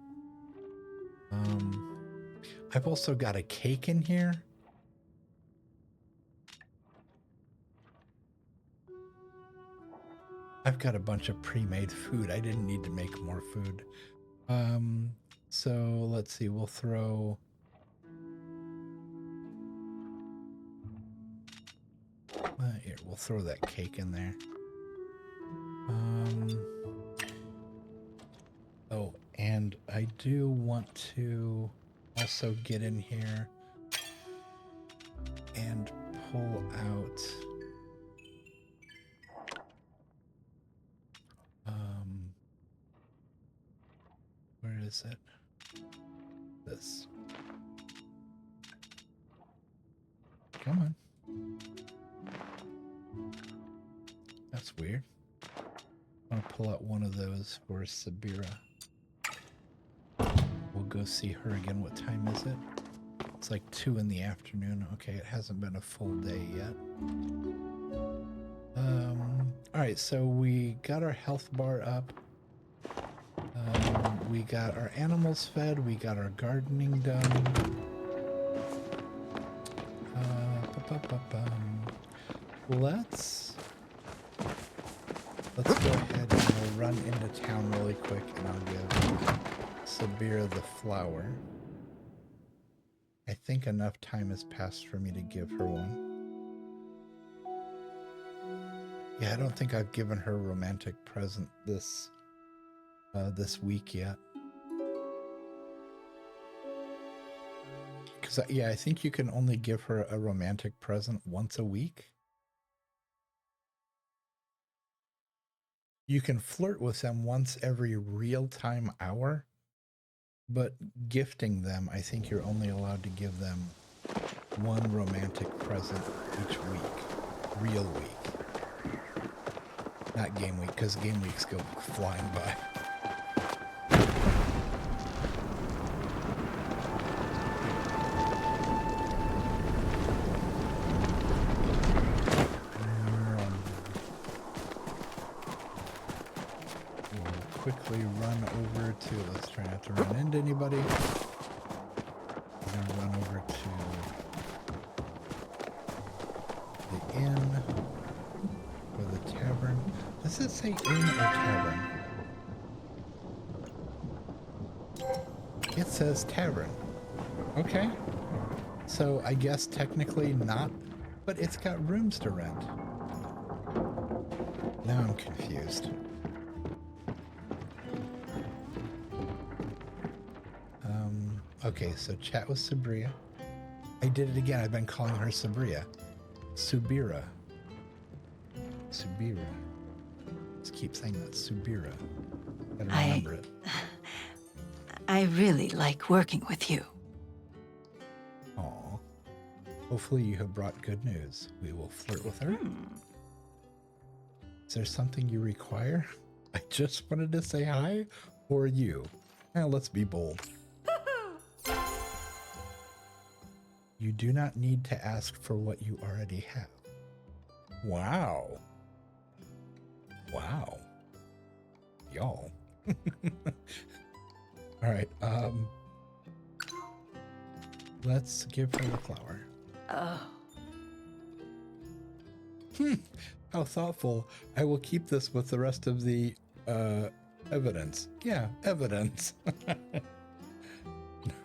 I've also got a cake in here. I've got a bunch of pre-made food. I didn't need to make more food. So let's see, we'll throw... here, we'll throw that cake in there. Oh, and I do want to also get in here and pull out... where is it? This. Come on. That's weird. I'm gonna pull out one of those for Subira. We'll go see her again. What time is it? It's like 2 in the afternoon. Okay, it hasn't been a full day yet. All right, so we got our health bar up. We got our animals fed. We got our gardening done. Let's go ahead and we'll run into town really quick, and I'll give Subira the flower. I think enough time has passed for me to give her one. Yeah, I don't think I've given her a romantic present this week yet. Because, yeah, I think you can only give her a romantic present once a week. You can flirt with them once every real-time hour, but gifting them, I think you're only allowed to give them one romantic present each week. Real week. Not game week, because game weeks go flying by. Quickly run over to, let's try not to run into anybody. We're going to run over to the inn or the tavern. Does it say inn or tavern? It says tavern. Okay. So I guess technically not, but it's got rooms to rent. Now I'm confused. Okay, so chat with Subira. I did it again. I've been calling her Subira. Subira. Subira. Just keep saying that. Subira. Gotta remember it. I really like working with you. Aw. Hopefully you have brought good news. We will flirt with her. Is there something you require? I just wanted to say hi, or you. Now let's be bold. You do not need to ask for what you already have. Wow. Wow. Y'all. All right. Let's give her the flower. Oh. How thoughtful. I will keep this with the rest of the evidence. Yeah, evidence.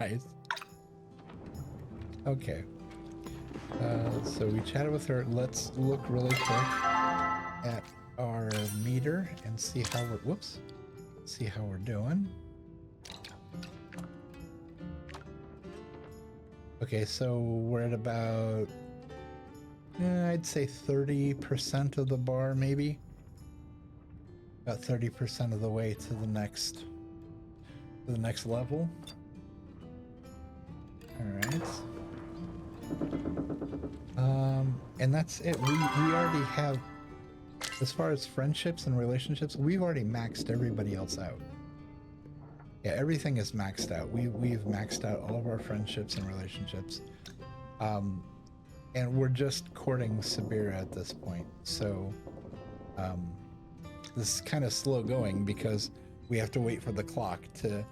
Nice. Okay. So we chatted with her. Let's look really quick at our meter and see how we're, see how we're doing. Okay, so we're at about, I'd say 30% of the bar, maybe. About 30% of the way to the next level. All right. And that's it. We already have, as far as friendships and relationships, we've already maxed everybody else out. Yeah, everything is maxed out. We've maxed out all of our friendships and relationships. And we're just courting Subira at this point. So this is kind of slow going because we have to wait for the clock to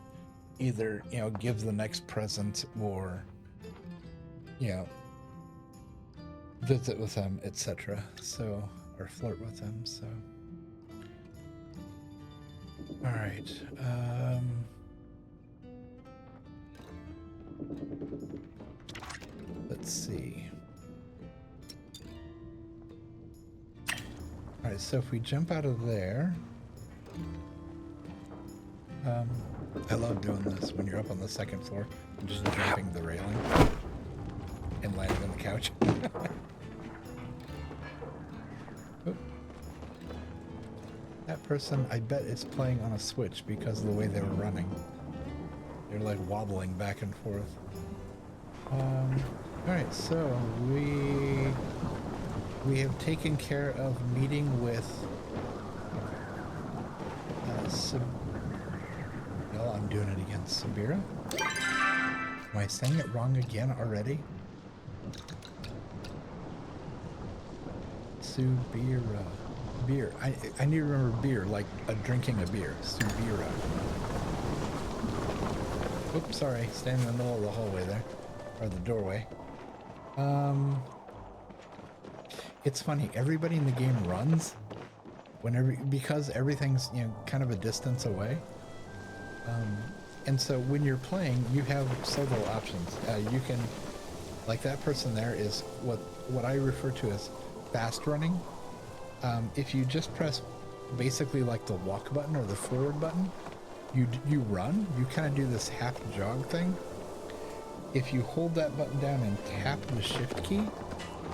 either, you know, give the next present or, you know, visit with them, etc. So, or flirt with them. So, all right. Let's see. All right, so if we jump out of there, I love doing this when you're up on the second floor and just jumping the railing and landing on the couch. Oop. That person, I bet, is playing on a Switch because of the way they were running. They're like wobbling back and forth. All right, so we have taken care of meeting with well, I'm doing it again. Subira? Am I saying it wrong again already? Subira. Beer. I need to remember beer, like drinking a beer. Subira. Oops, sorry. Standing in the middle of the hallway there. Or the doorway. It's funny. Everybody in the game runs because everything's, you know, kind of a distance away. And so when you're playing, you have several options. You can, like that person there is what I refer to as fast running. If you just press basically like the walk button or the forward button, you run. You kind of do this half jog thing. If you hold that button down and tap the shift key,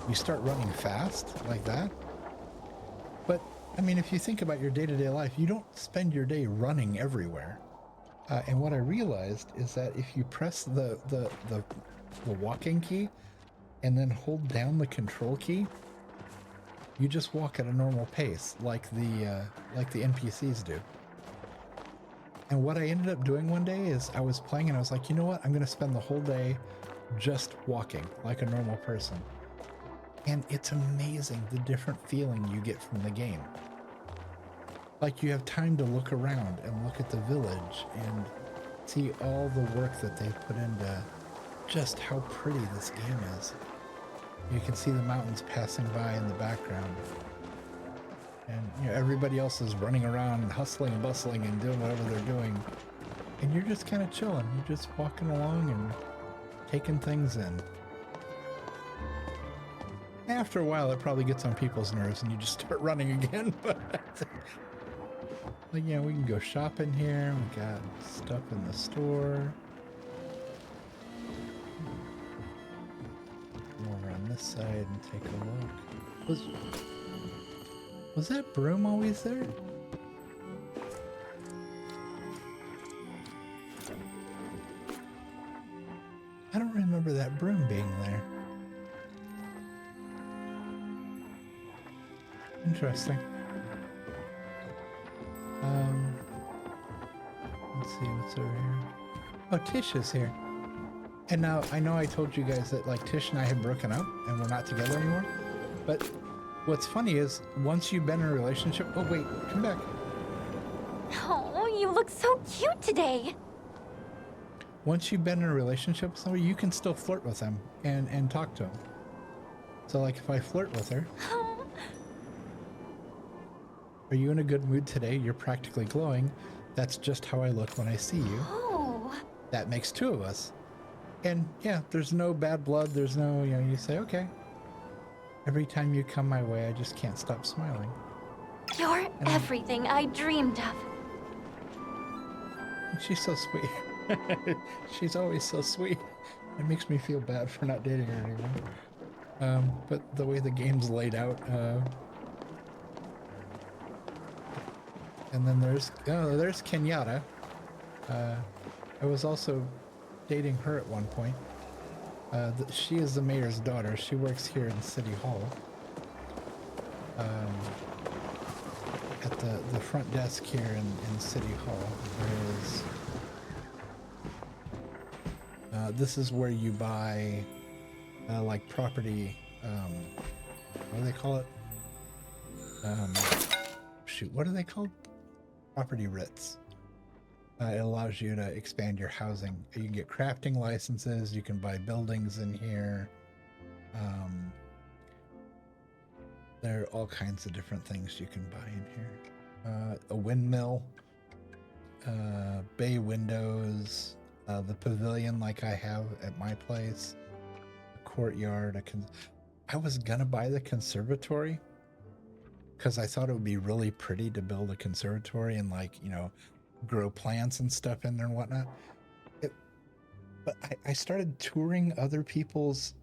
you start running fast like that. But I mean, if you think about your day-to-day life, you don't spend your day running everywhere. And what I realized is that if you press the walking key and then hold down the control key, you just walk at a normal pace, like the NPCs do. And what I ended up doing one day is I was playing and I was like, you know what? I'm going to spend the whole day just walking like a normal person. And it's amazing the different feeling you get from the game. Like you have time to look around and look at the village and see all the work that they put into just how pretty this game is. You can see the mountains passing by in the background. And you know, everybody else is running around and hustling and bustling and doing whatever they're doing. And you're just kind of chilling. You're just walking along and taking things in. After a while, it probably gets on people's nerves and you just start running again. But yeah, we can go shopping here. We got stuff in the store. Come over on this side and take a look. Was that broom always there? I don't remember that broom being there. Interesting. Let's see what's over here. Oh, Tish is here. And now I know I told you guys that like Tish and I have broken up and we're not together anymore. But what's funny is once you've been in a relationship, oh wait, come back. Oh, you look so cute today. Once you've been in a relationship with somebody, you can still flirt with them and talk to them. So like if I flirt with her, Oh, are you in a good mood today? You're practically glowing. That's just how I look when I see you. oh. That makes two of us. And yeah, there's no bad blood. There's no, you know, you say, okay. Every time you come my way, I just can't stop smiling. You're everything I dreamed of. She's so sweet. She's always so sweet. It makes me feel bad for not dating her anymore. But the way the game's laid out, and then there's Kenyatta. I was also dating her at one point. She is the mayor's daughter. She works here in City Hall. At the front desk here in City Hall, there is... this is where you buy, like, property, what do they call it? Shoot, what are they called? Property writs. It allows you to expand your housing. You can get crafting licenses, you can buy buildings in here. There are all kinds of different things you can buy in here. A windmill, bay windows, the pavilion like I have at my place, a courtyard. I was gonna buy the conservatory because I thought it would be really pretty to build a conservatory and, like, you know, grow plants and stuff in there and whatnot. But I started touring other people's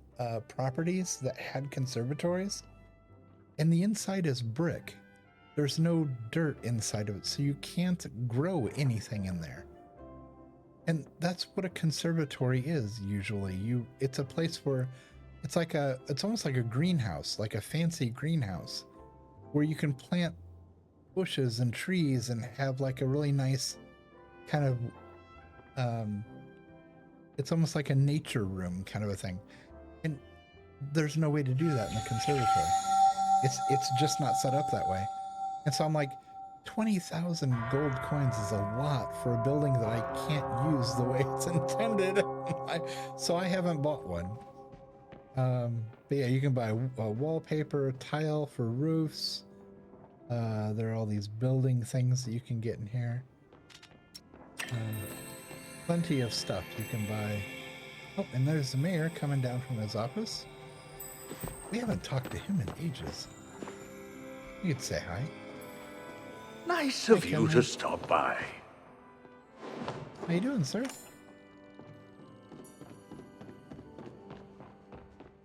properties that had conservatories, and the inside is brick. There's no dirt inside of it, so you can't grow anything in there. And that's what a conservatory is usually. It's a place where it's almost like a greenhouse, like a fancy greenhouse, where you can plant bushes and trees and have like a really nice kind of it's almost like a nature room kind of a thing. And there's no way to do that in a conservatory. It's just not set up that way. And so I'm like, 20,000 gold coins is a lot for a building that I can't use the way it's intended. So I haven't bought one. But yeah, you can buy wallpaper, tile for roofs. There are all these building things that you can get in here. Plenty of stuff you can buy. Oh, and there's the mayor coming down from his office. We haven't talked to him in ages. You could say hi. Nice of you to stop by. How you doing, sir?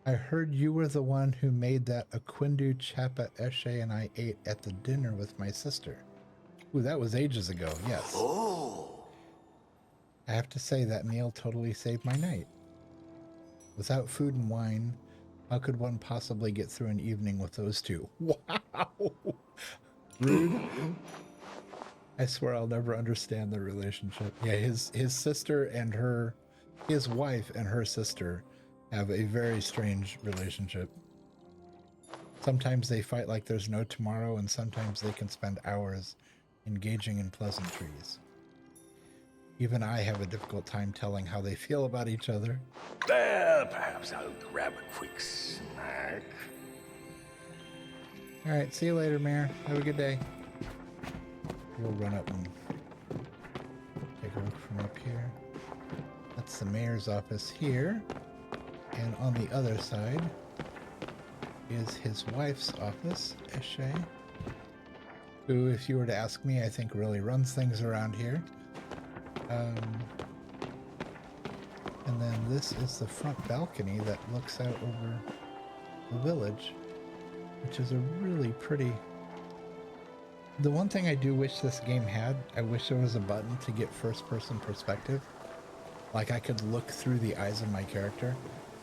I heard you were the one who made that Aquindu chapa eshe and I ate at the dinner with my sister. Ooh, that was ages ago, yes. Oh. I have to say that meal totally saved my night. Without food and wine, how could one possibly get through an evening with those two? Wow! Rude. I swear I'll never understand their relationship. Yeah, his sister and his wife and her sister have a very strange relationship. Sometimes they fight like there's no tomorrow, and sometimes they can spend hours engaging in pleasantries. Even I have a difficult time telling how they feel about each other. Well, perhaps I'll grab a quick snack. Alright, see you later, Mayor. Have a good day. We'll run up and take a look from up here. That's the mayor's office here. And on the other side is his wife's office, Eshe, who, if you were to ask me, I think really runs things around here. And then this is the front balcony that looks out over the village, which is a really pretty... The one thing I do wish this game had, I wish there was a button to get first-person perspective. Like I could look through the eyes of my character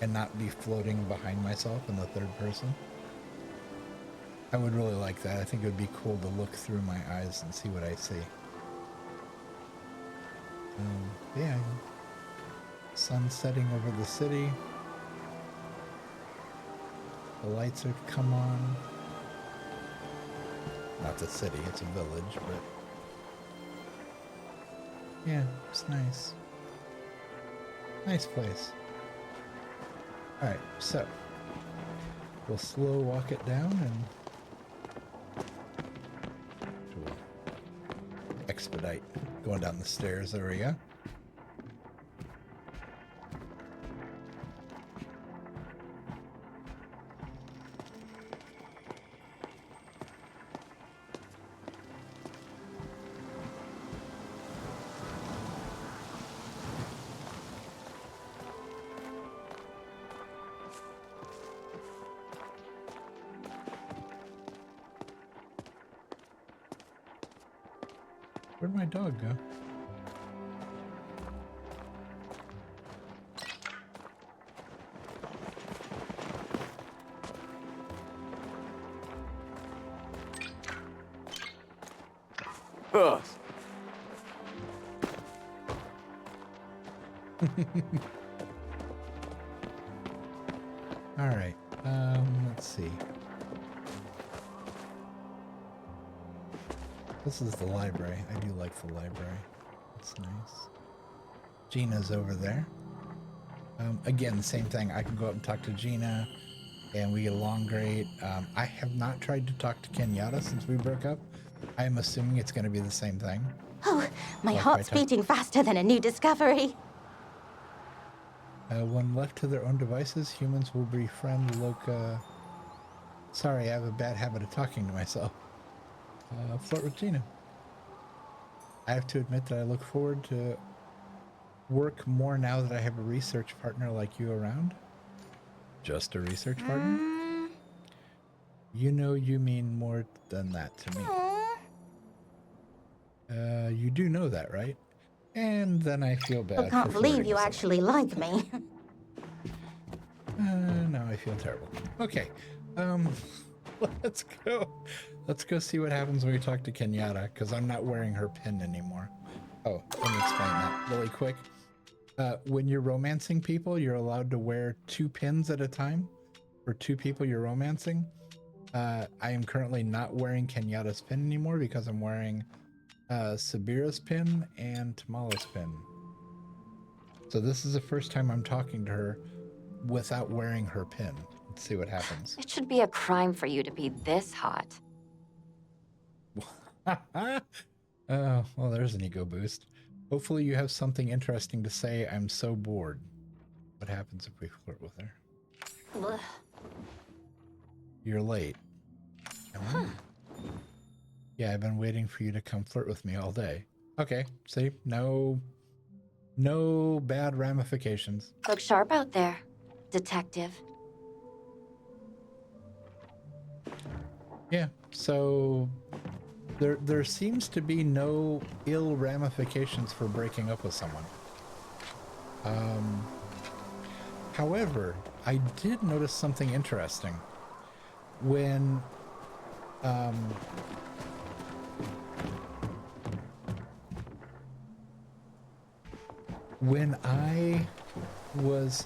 and not be floating behind myself in the third person. I would really like that. I think it would be cool to look through my eyes and see what I see. Yeah, sun setting over the city. The lights have come on. Not the city, it's a village, but yeah, it's nice. Nice place. Alright, so we'll slow walk it down and we'll expedite going down the stairs. There we go. Where'd my dog go? Ugh. All right. Let's see. This is the library. I do like the library. It's nice. Gina's over there. Again, same thing. I can go up and talk to Gina, and we get along great. I have not tried to talk to Kenyatta since we broke up. I am assuming it's going to be the same thing. Oh, my Like heart's beating faster than a new discovery. When left to their own devices, humans will befriend Loka. Sorry, I have a bad habit of talking to myself. Flirt with Gina. I have to admit that I look forward to work more now that I have a research partner like you around. Just a research partner? You know you mean more than that to me. You do know that, right? And then I feel bad. I can't believe you actually like me. Now I feel terrible. Okay. Let's go. Let's go see what happens when we talk to Kenyatta, because I'm not wearing her pin anymore. Oh, let me explain that really quick. When you're romancing people, you're allowed to wear 2 pins at a time for 2 people you're romancing. I am currently not wearing Kenyatta's pin anymore because I'm wearing Subira's pin and Tamala's pin. So this is the first time I'm talking to her without wearing her pin. Let's see what happens. It should be a crime for you to be this hot. Oh, well, there's an ego boost. Hopefully you have something interesting to say. I'm so bored. What happens if we flirt with her? Ugh. You're late. Oh. Yeah, I've been waiting for you to come flirt with me all day. Okay, see? No bad ramifications. Look sharp out there, detective. Yeah, so there seems to be no ill ramifications for breaking up with someone. However, I did notice something interesting. When I was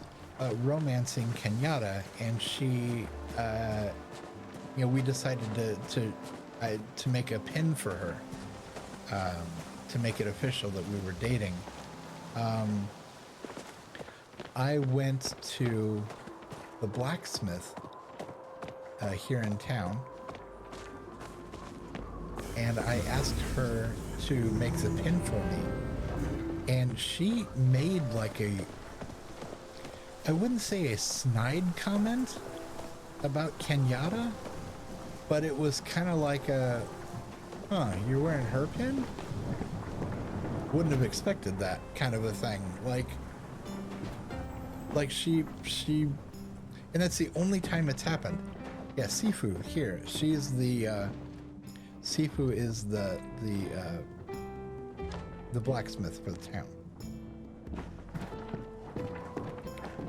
romancing Kenyatta, and she, we decided to make a pin for her, to make it official that we were dating. I went to the blacksmith here in town, and I asked her to make the pin for me, and she made like I wouldn't say a snide comment about Kenyatta, but it was kind of like you're wearing her pin? Wouldn't have expected that kind of a thing. Like she, and that's the only time it's happened. Yeah, Sifu here. She is the, Sifu is the blacksmith for the town.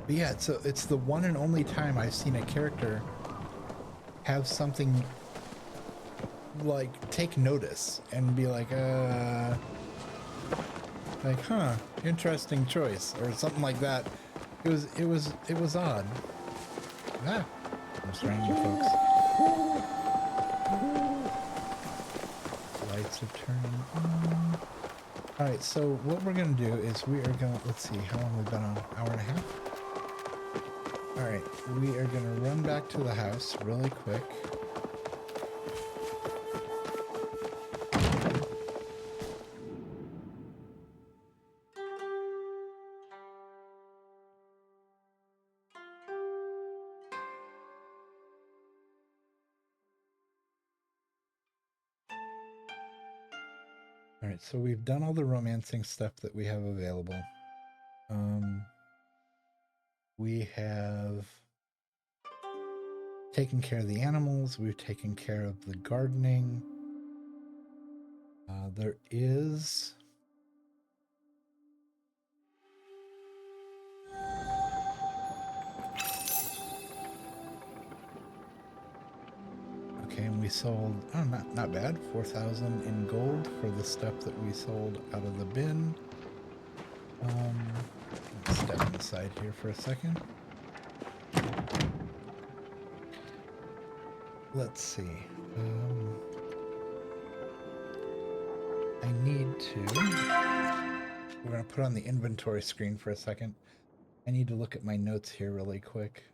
But yeah, it's the one and only time I've seen a character have something like take notice and be like, interesting choice or something like that. It was odd. I'm starting you folks. Lights are turning on. All right, so what we're gonna do is we are gonna, let's see, how long we've been on? Hour and a half? All right, we are gonna run back to the house really quick. All right, so we've done all the romancing stuff that we have available. We have taken care of the animals. We've taken care of the gardening. There is... Okay, and we sold, oh, not bad, 4,000 in gold for the stuff that we sold out of the bin. Let's step inside here for a second. Let's see. I need to, we're going to put on the inventory screen for a second. I need to look at my notes here really quick.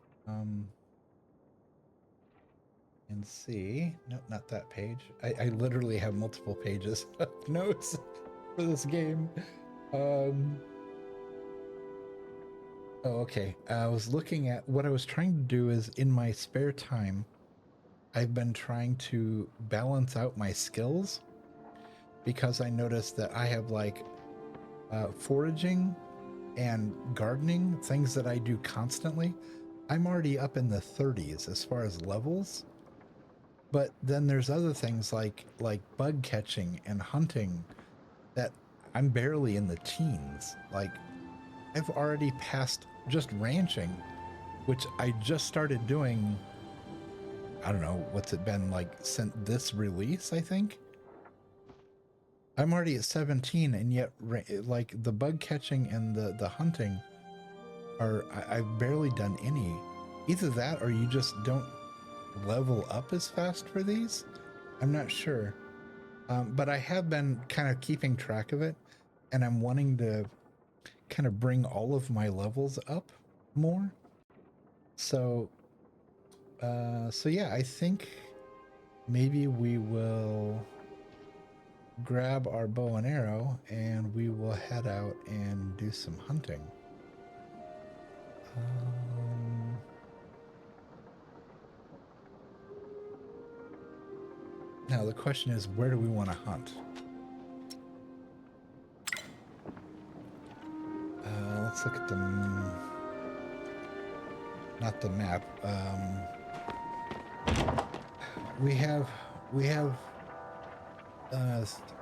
And see, nope, not that page. I literally have multiple pages of notes for this game. Oh, okay. I was looking at what I was trying to do is in my spare time, I've been trying to balance out my skills because I noticed that I have like foraging and gardening, things that I do constantly. I'm already up in the 30s as far as levels. But then there's other things like bug catching and hunting that I'm barely in the teens. Like I've already passed just ranching, which I just started doing. I don't know, what's it been like since this release, I think? I'm already at 17 and yet like the bug catching and the hunting are, I've barely done any. Either that or you just don't level up as fast for these. I'm not sure, but I have been kind of keeping track of it, and I'm wanting to kind of bring all of my levels up more. So yeah, I think maybe we will grab our bow and arrow and we will head out and do some hunting. Now the question is, where do we want to hunt? Let's look at the, not the map. We have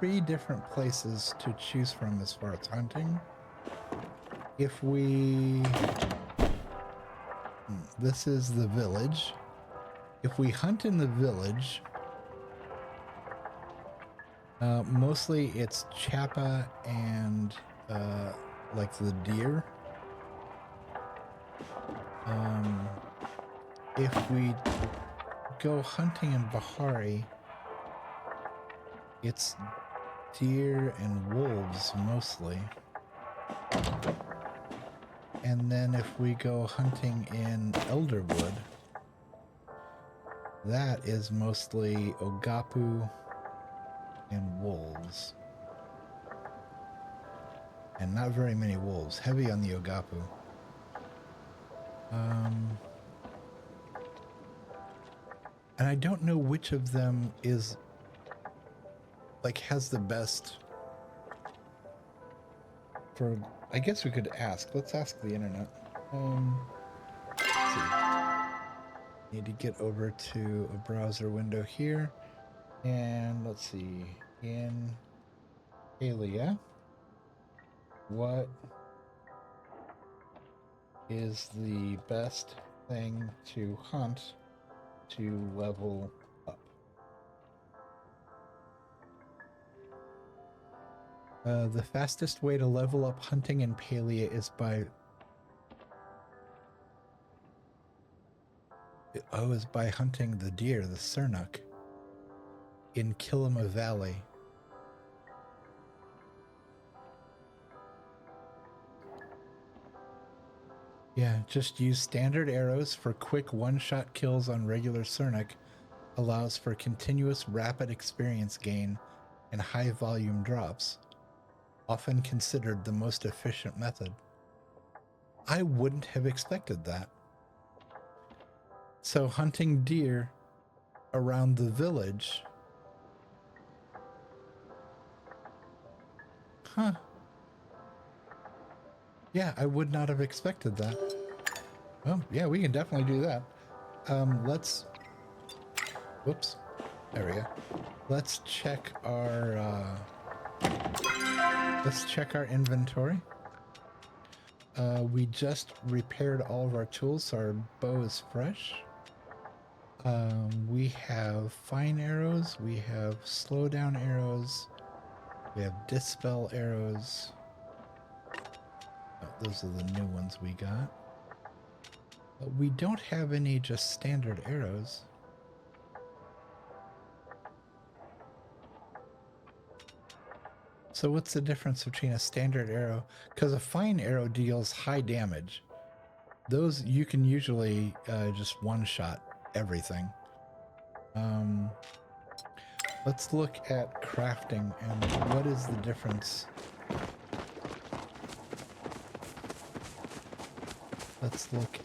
3 different places to choose from as far as hunting. If we, this is the village. If we hunt in the village, mostly it's chappa and like the deer. If we go hunting in Bahari, it's deer and wolves mostly. And then if we go hunting in Elderwood, that is mostly Ogapu and wolves. And not very many wolves, heavy on the Ogapu. And I don't know which of them is, like, has the best for, I guess we could ask. Let's ask the internet. Let's see. Need to get over to a browser window here. And let's see, in Palia, what is the best thing to hunt to level up? The fastest way to level up hunting in Palia is by hunting the deer, the sernuk, in Kilima Valley. Yeah, just use standard arrows for quick one-shot kills on regular sernuk. Allows for continuous rapid experience gain and high volume drops. Often considered the most efficient method. I wouldn't have expected that. So hunting deer around the village. Huh. Yeah, I would not have expected that. Well, yeah, we can definitely do that. Let's, whoops, there we go. Let's check our inventory. We just repaired all of our tools, so our bow is fresh. We have fine arrows, we have slow down arrows, we have dispel arrows. Oh, those are the new ones we got. But we don't have any just standard arrows. So what's the difference between a standard arrow? Because a fine arrow deals high damage. Those you can usually just one-shot everything. Let's look at crafting and what is the difference. Let's look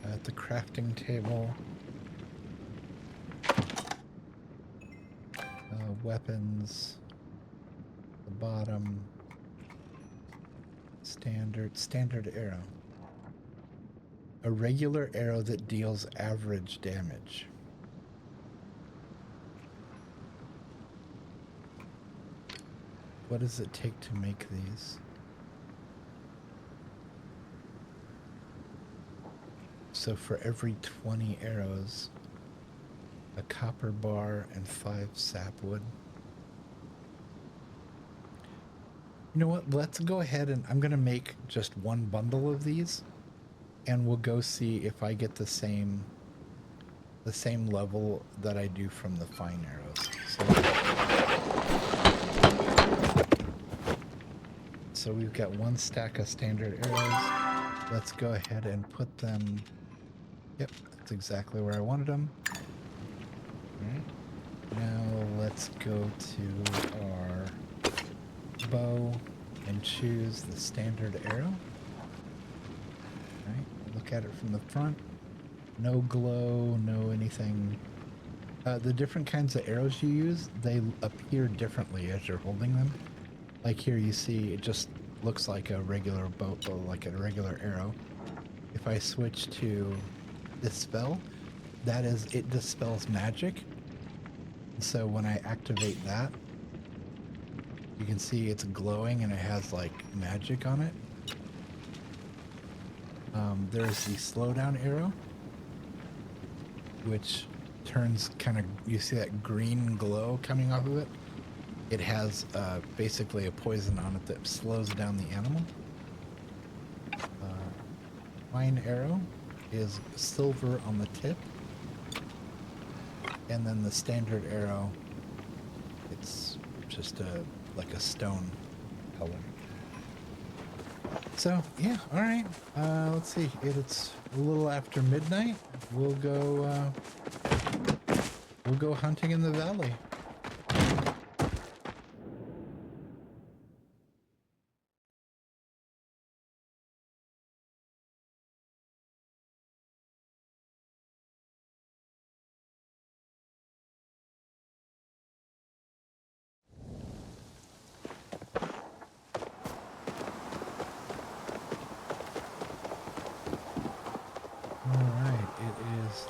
at the crafting table. Weapons, the bottom, standard arrow. A regular arrow that deals average damage. What does it take to make these? So for every 20 arrows, a copper bar and 5 sapwood. You know what? Let's go ahead and I'm going to make just one bundle of these. And we'll go see if I get the same level that I do from the fine arrows. So we've got one stack of standard arrows. Let's go ahead and put them. Yep, that's exactly where I wanted them. All right. Now let's go to our bow and choose the standard arrow. Look at it from the front. No glow, no anything. The different kinds of arrows you use, they appear differently as you're holding them. Like here you see it just looks like a regular bow, like a regular arrow. If I switch to dispel, that is, it dispels magic. So when I activate that, you can see it's glowing and it has like magic on it. There's the slowdown arrow, which turns kind of, you see that green glow coming off of it? It has basically a poison on it that slows down the animal. Fine arrow is silver on the tip. And then the standard arrow, it's just like a stone color. So yeah, all right. Let's see. It's a little after midnight. We'll go hunting in the valley.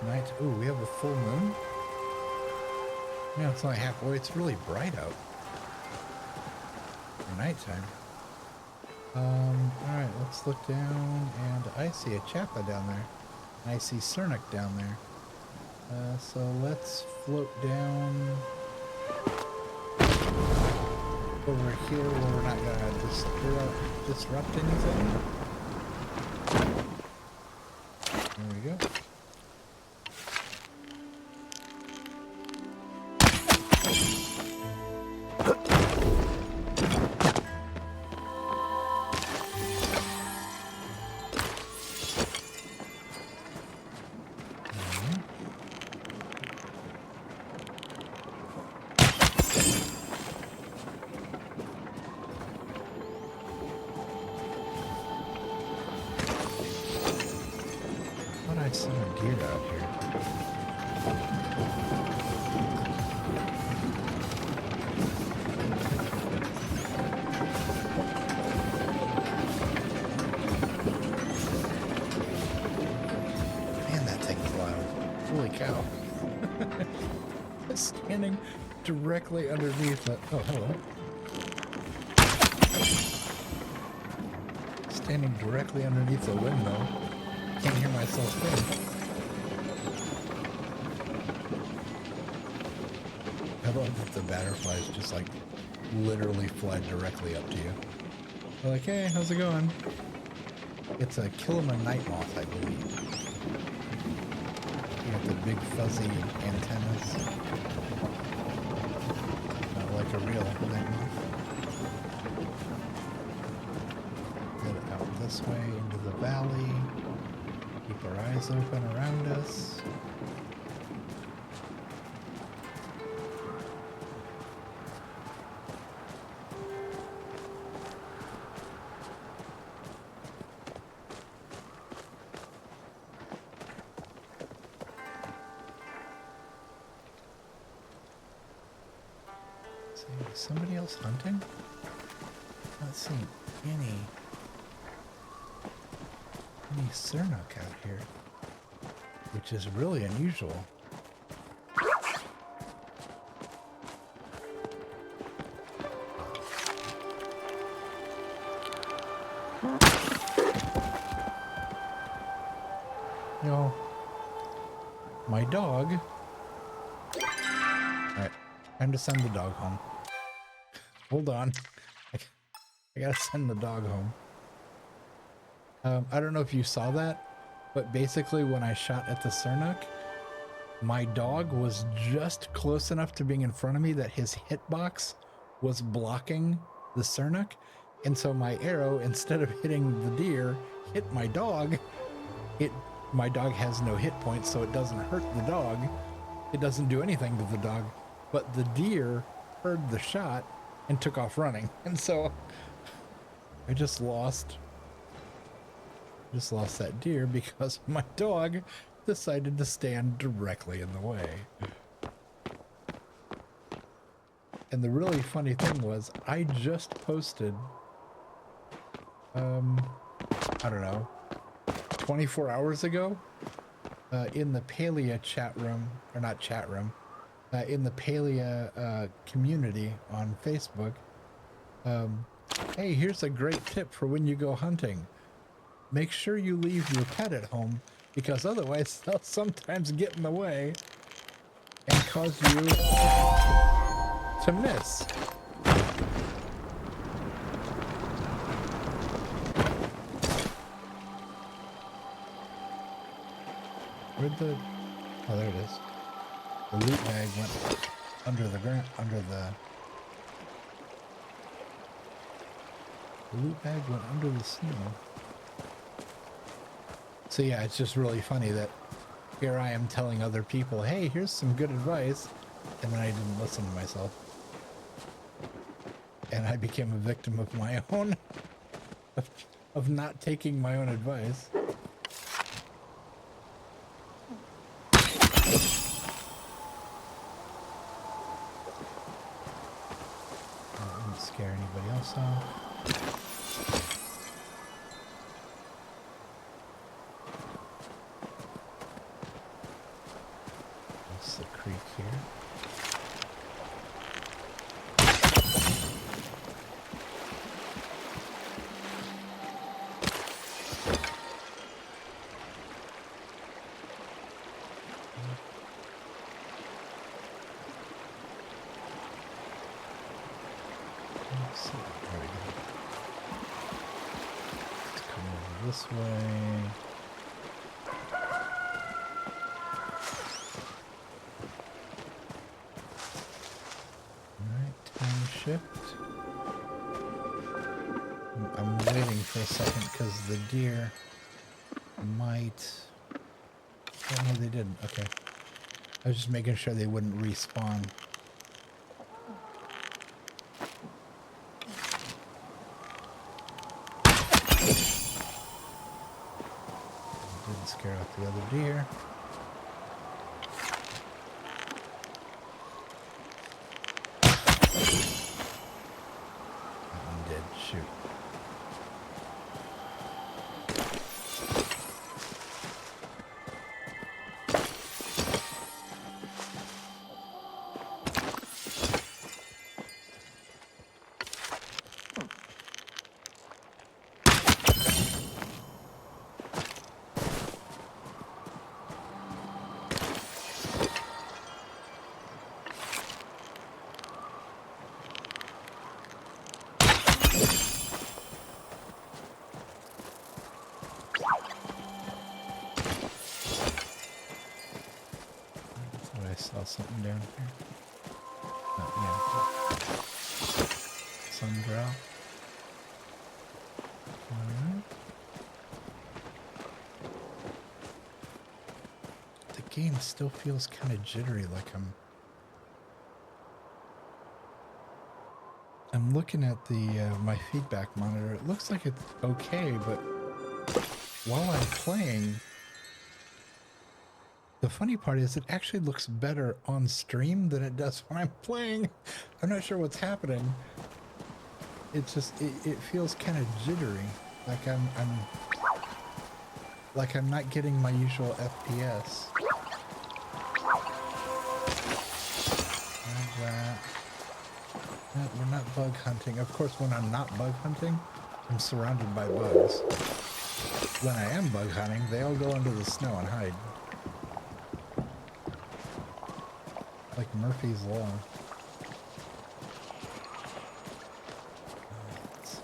Night. Ooh, we have a full moon. Yeah, it's only halfway. It's really bright out for nighttime. All right, let's look down, and I see a chappa down there. I see Cernic down there. So let's float down over here where we're not gonna disrupt anything. There we go. I saw a deer out here. Man, that thing's loud. Holy cow. It's standing directly underneath it. Oh, hello. Standing directly underneath the window. Can't hear myself think. I love that the butterflies just like literally fly directly up to you. They're like, hey, how's it going? It's a Kilima night moth, I believe. You got the big fuzzy antennas. Not like a real night moth. Head out this way into the valley. Keep our eyes open around us. Is somebody else hunting? Not seeing any sernuk out here, which is really unusual. No, my dog. All right, time to send the dog home. Hold on. I gotta send the dog home. I don't know if you saw that, but basically when I shot at the sernuk, my dog was just close enough to being in front of me that his hitbox was blocking the sernuk. And so my arrow, instead of hitting the deer, hit my dog. My dog has no hit points, so it doesn't hurt the dog. It doesn't do anything to the dog. But the deer heard the shot and took off running, and so I just lost that deer because my dog decided to stand directly in the way. And the really funny thing was, I just posted I don't know, 24 hours ago in the Palia chat room, or not chat room, in the Palia community on Facebook. Hey, here's a great tip for when you go hunting. Make sure you leave your pet at home, because otherwise they'll sometimes get in the way and cause you to miss. Where'd the... Oh, there it is. The loot bag went under the ground, the loot bag went under the snow. So yeah, it's just really funny that here I am telling other people, hey, here's some good advice, and then I didn't listen to myself. And I became a victim of my own, of not taking my own advice. Scare anybody else off. That's the creek here. There we go. Let's come over this way. Alright, time shift. I'm waiting for a second because the deer might... Oh no, they didn't. Okay. I was just making sure they wouldn't respawn. Didn't scare off the other deer. That one did. Shoot. Saw something down here. Oh, yeah. Sun drop. Alright. The game still feels kind of jittery, like I'm looking at the my feedback monitor. It looks like it's okay, but while I'm playing, the funny part is it actually looks better on stream than it does when I'm playing. I'm not sure what's happening. It's just it feels kind of jittery, like I'm not getting my usual FPS. And that. We're not bug hunting. Of course, when I'm not bug hunting, I'm surrounded by bugs. When I am bug hunting, they all go into the snow and hide. Like Murphy's Law. Let's see.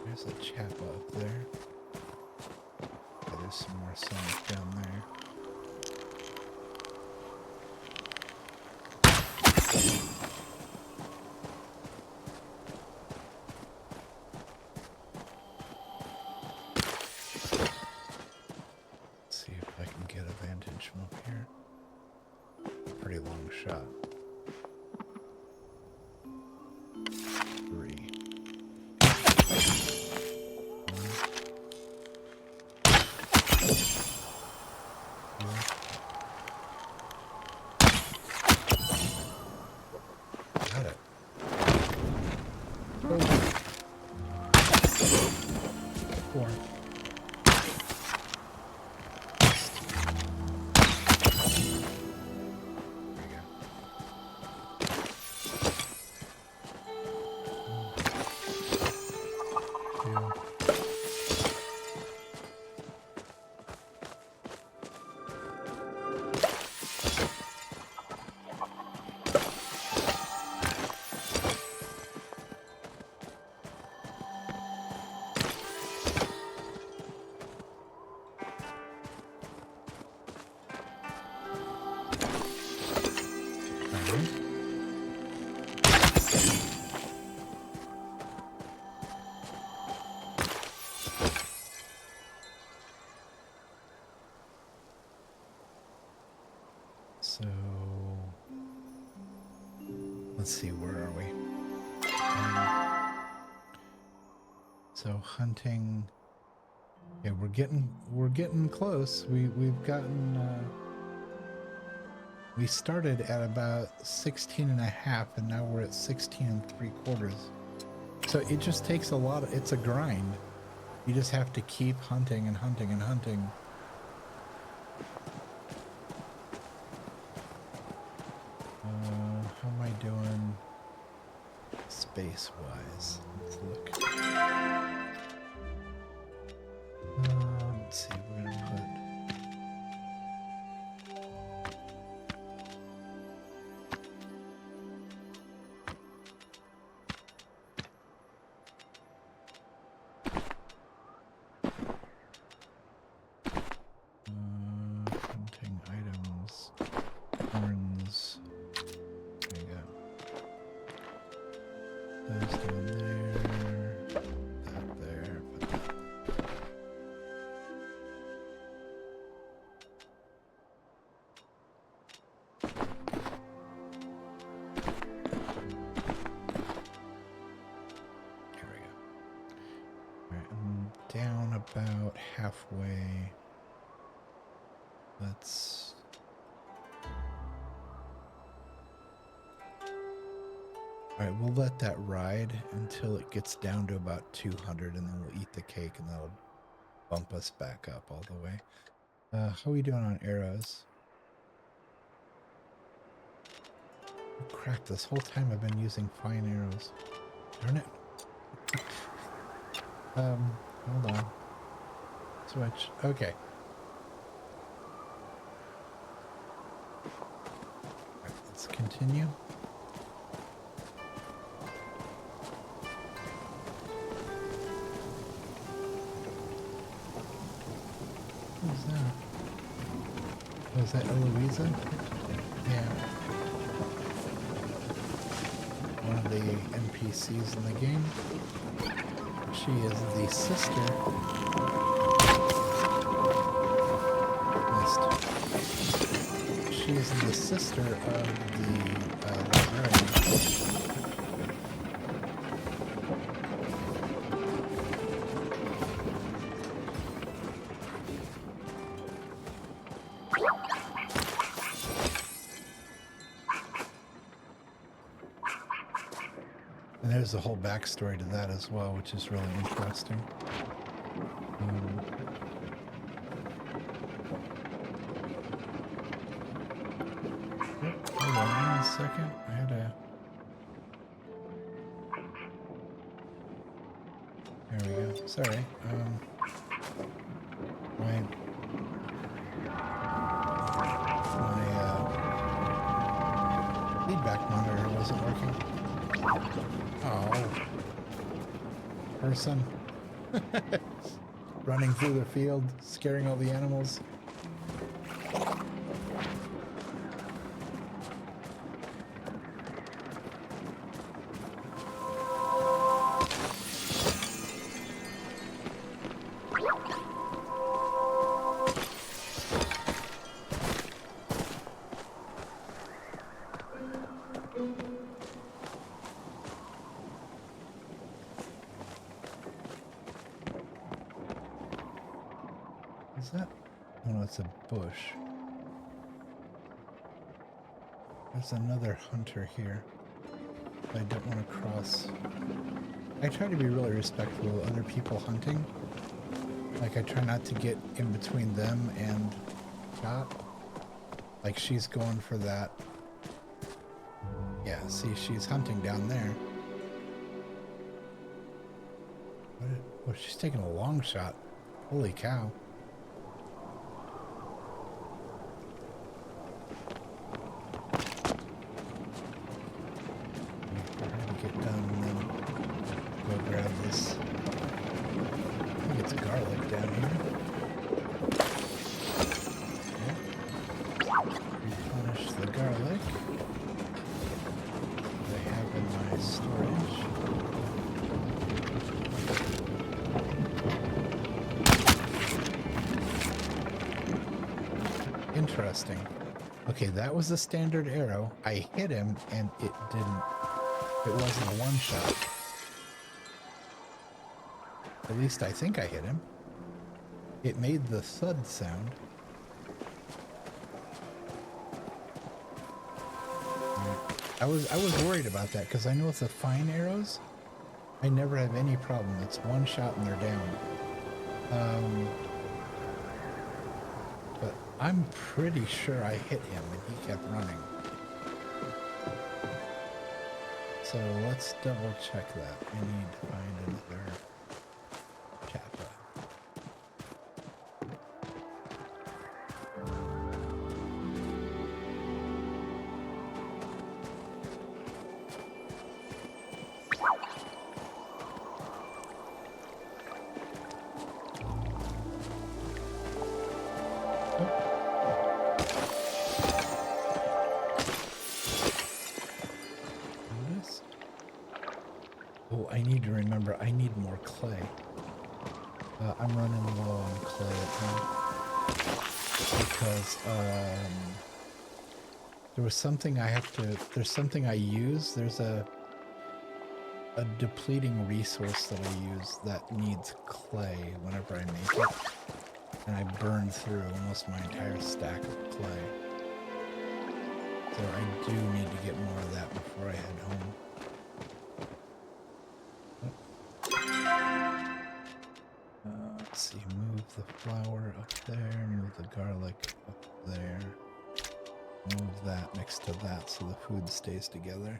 There's a chapel up there. There's some more sun down there. Let's see if I can get a vantage from up here. Pretty long shot. 3. Got it. Oh. 4. There you go. So let's see, where are we? So hunting. Yeah, we're getting close. We've gotten we started at about 16 and a half, and now we're at 16 and 3/4. So it just takes a lot of, it's a grind. You just have to keep hunting and hunting and hunting. How am I doing space-wise? Let's look. Let's see, we're gonna put... hunting items, horns. There you go. Those down there. That there. Put that. Here we go. Alright, I'm down about halfway. Let's... Alright, we'll let that ride until it gets down to about 200, and then we'll eat the cake, and that'll bump us back up all the way. How are we doing on arrows? Oh, crap, this whole time I've been using fine arrows. Darn it. Hold on. switch. Okay. Right, let's continue. Who's that? Was that Eloisa? Yeah. One of the NPCs in the game. She is the sister. She is the sister of the librarian. And there's a whole backstory to that as well, which is really interesting. Hold on 1 second. I had a... There we go. Sorry. My feedback monitor wasn't working. Oh. Person. Running through the field, scaring all the animals. Is that? Oh no, it's a bush. There's another hunter here. I don't want to cross. I try to be really respectful of other people hunting. Like I try not to get in between them and shot. Like she's going for that. Yeah, see, she's hunting down there. Oh, she's taking a long shot. Holy cow. Interesting. Okay, that was a standard arrow. I hit him and it wasn't a one shot. At least I think I hit him. It made the thud sound. I was worried about that because I know with the fine arrows, I never have any problem. It's one shot and they're down. But I'm pretty sure I hit him and he kept running. So let's double check that. We need to find another kappa. Oh, I need to remember, I need more clay. I'm running low on clay at home. Because, there was something there's something I use. There's a depleting resource that I use that needs clay whenever I make it. And I burn through almost my entire stack of clay. So I do need to get more of that before I head home. Let's see, move the flour up there, move the garlic up there, move that next to that so the food stays together.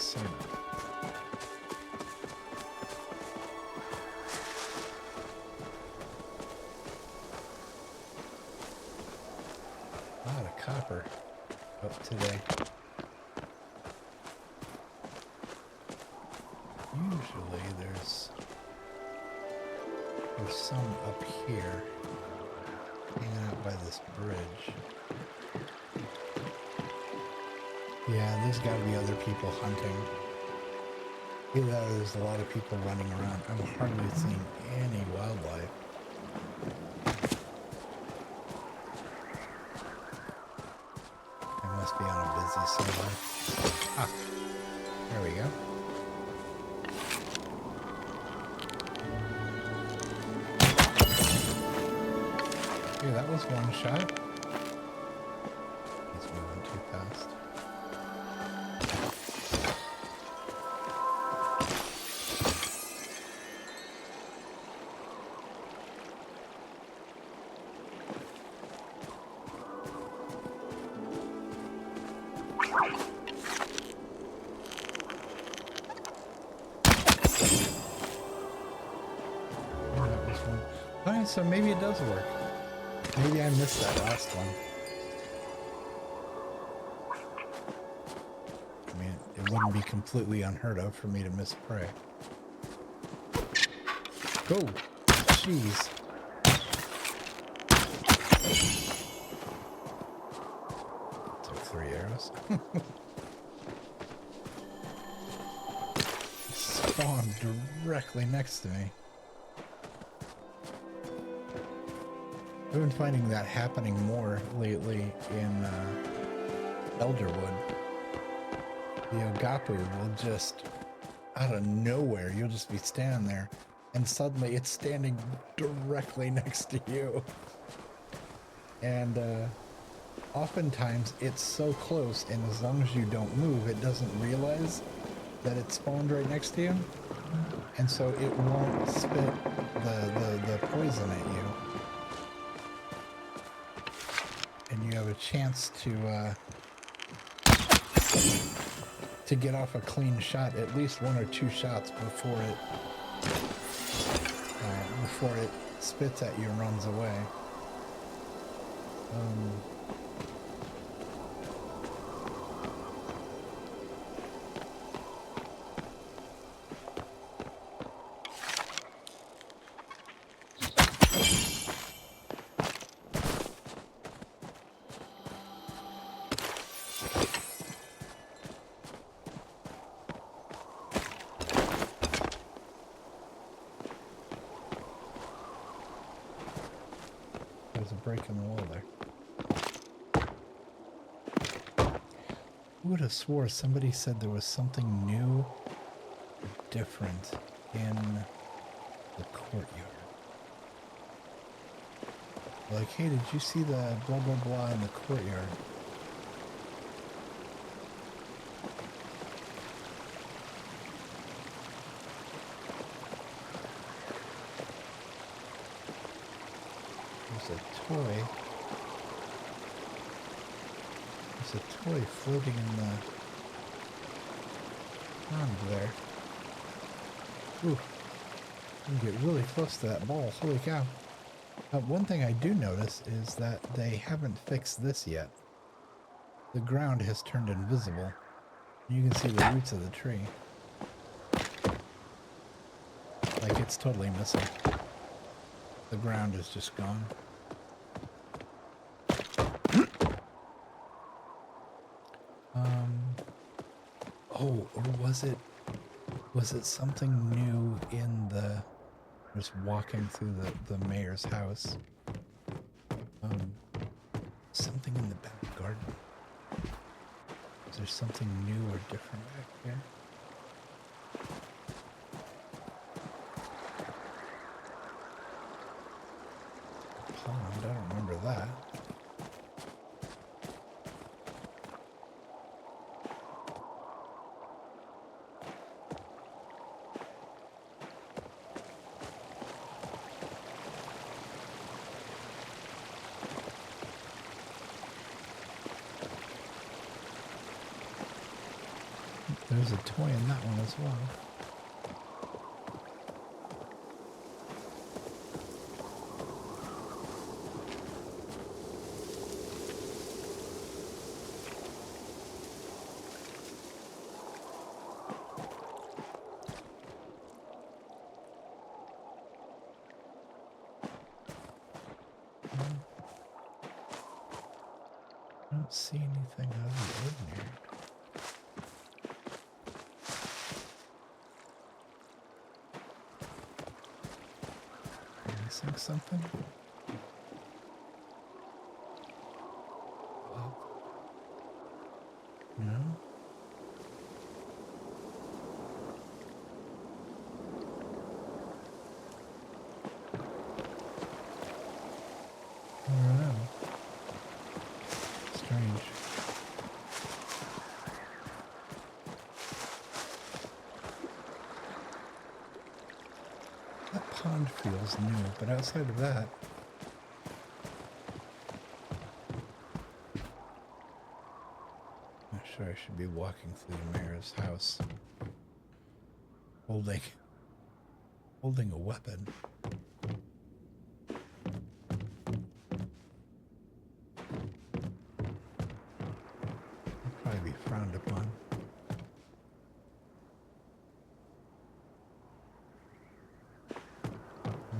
sort of. A lot of copper up today. Usually there's some up here hanging out by this bridge. Yeah, there's got to be other people hunting. Either that or there's a lot of people running around. I'm hardly seeing any wildlife. I must be on a busy server. Ah, there we go. Hey, that was one shot. He's moving too fast. Oh, that was one. Alright, so maybe it does work. Maybe I missed that last one. I mean, it wouldn't be completely unheard of for me to miss prey. Go! Jeez. Took 3 arrows. Spawned directly next to me. I've been finding that happening more lately in Elderwood. The Agapu will just, out of nowhere, you'll just be standing there, and suddenly it's standing directly next to you. And oftentimes it's so close, and as long as you don't move, it doesn't realize that it spawned right next to you. And so it won't spit the poison at you. And you have a chance to get off a clean shot, at least 1 or 2 shots before it spits at you and runs away. There's a break in the wall there. Who would have swore somebody said there was something new or different in the courtyard? Like, hey, did you see the blah blah blah in the courtyard? There's a toy. There's a toy floating in the pond there. Ooh. You can get really close to that ball. Holy cow. One thing I do notice is that they haven't fixed this yet. The ground has turned invisible. You can see the roots of the tree. Like, it's totally missing. The ground is just gone. Oh, or was it something new in the, just walking through the mayor's house? Something in the back garden. Is there something new or different back there? Pond, I don't remember that. There's a toy in that one as well. I don't see anything out of the ordinary. Missing something? Oh. No? I don't know. Strange. That pond feels new, but outside of that, I'm not sure I should be walking through the mayor's house holding a weapon. I'd probably be frowned upon.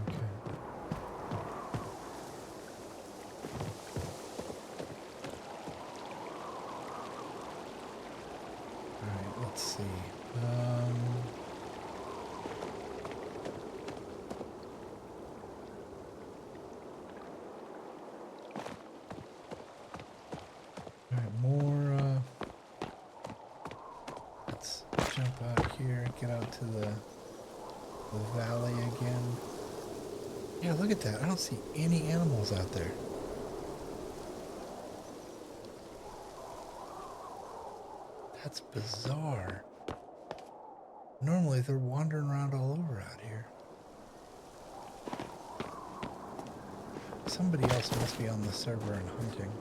Okay. Alright, let's see. Alright, more, let's jump out here, get out to the valley again. Yeah, look at that. I don't see any animals out there. That's bizarre. Normally they're wandering around all over out here. Somebody else must be on the server and hunting.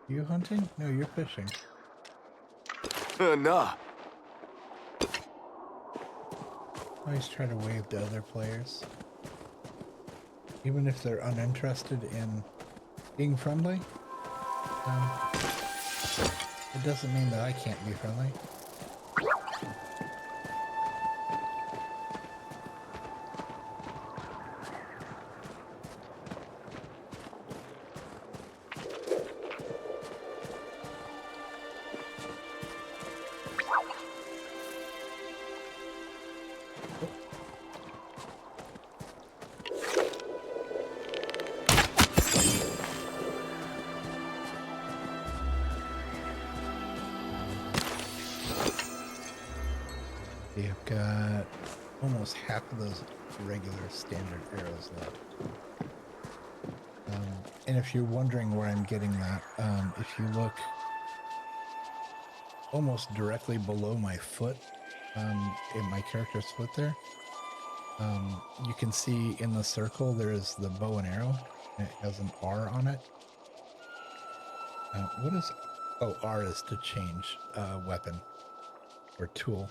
You hunting? No, you're fishing. Nah. Always try to wave to other players. Even if they're uninterested in being friendly. It doesn't mean that I can't be friendly. You've got almost half of those regular standard arrows left. And if you're wondering where I'm getting that, if you look almost directly below my foot, in my character's foot there, you can see in the circle there is the bow and arrow, and it has an R on it. What is... Oh, R is to change weapon or tool.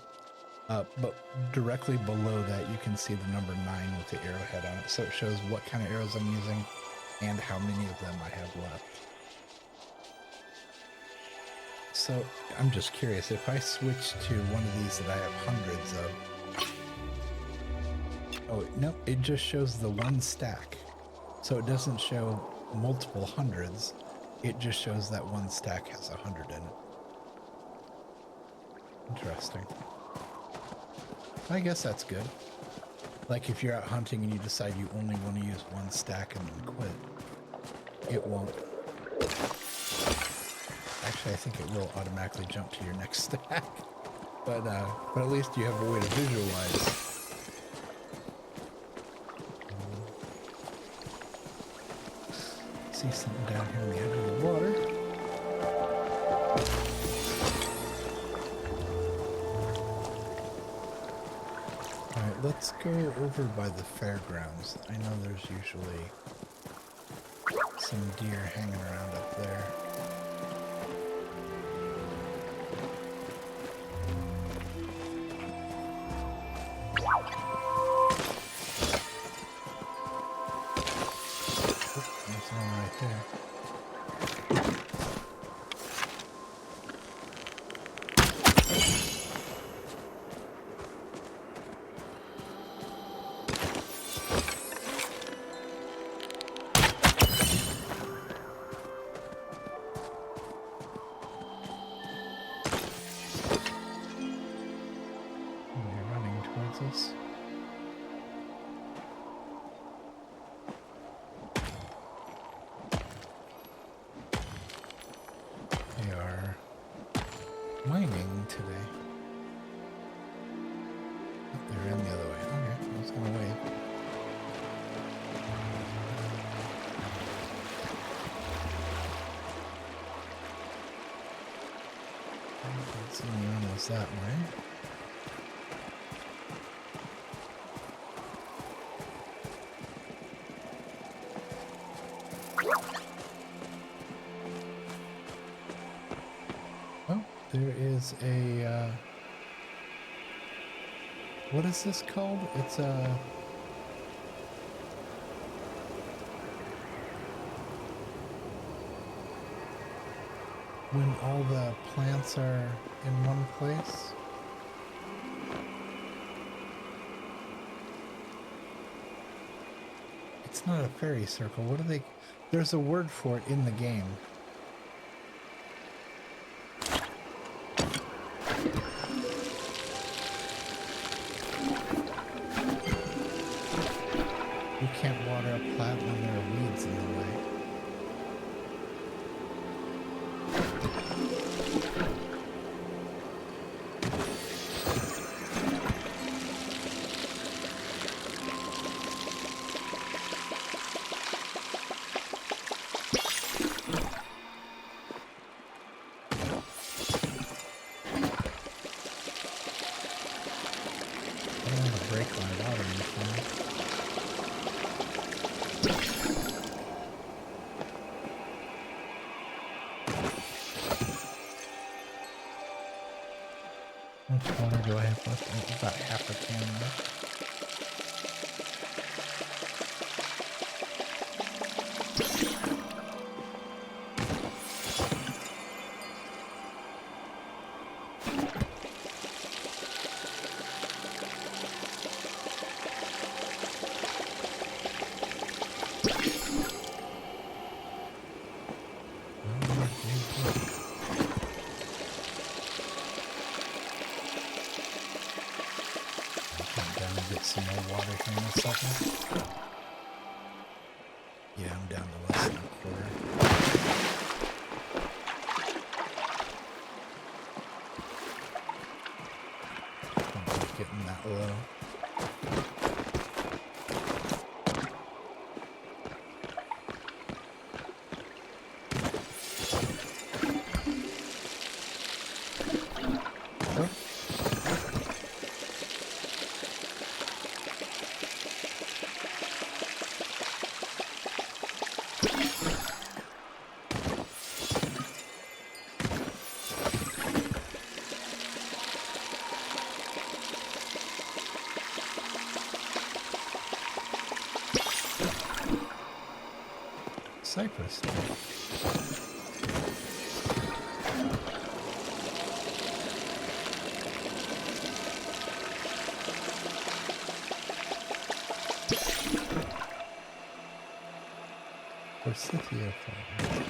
But directly below that, you can see the number 9 with the arrowhead on it. So it shows what kind of arrows I'm using and how many of them I have left. So I'm just curious, if I switch to one of these that I have hundreds of... Oh, no, it just shows the one stack. So it doesn't show multiple hundreds. It just shows that one stack has 100 in it. Interesting. I guess that's good. Like if you're out hunting and you decide you only want to use one stack and then quit, it won't. Actually, I think it will automatically jump to your next stack. But at least you have a way to visualize. See something down here on the edge of the water. Alright, let's go over by the fairgrounds. I know there's usually some deer hanging around up there. sandboxes. They are mining today. Oh, they're in the other way. Okay, I was gonna wait. Can't see any animals that way. Oh, there is a, what is this called? It's a... when all the plants are in one place. It's not a fairy circle. What do they... There's a word for it in the game. You can't water a plant when there are weeds in the way. I don't want to break my watering machine. How much water do I have left? Oh, about half a can left. Down and get some more water here in a second. Yeah, I'm down to less than a quarter. I'm not getting that low. Oh. Cypress tree. Forsythia flower.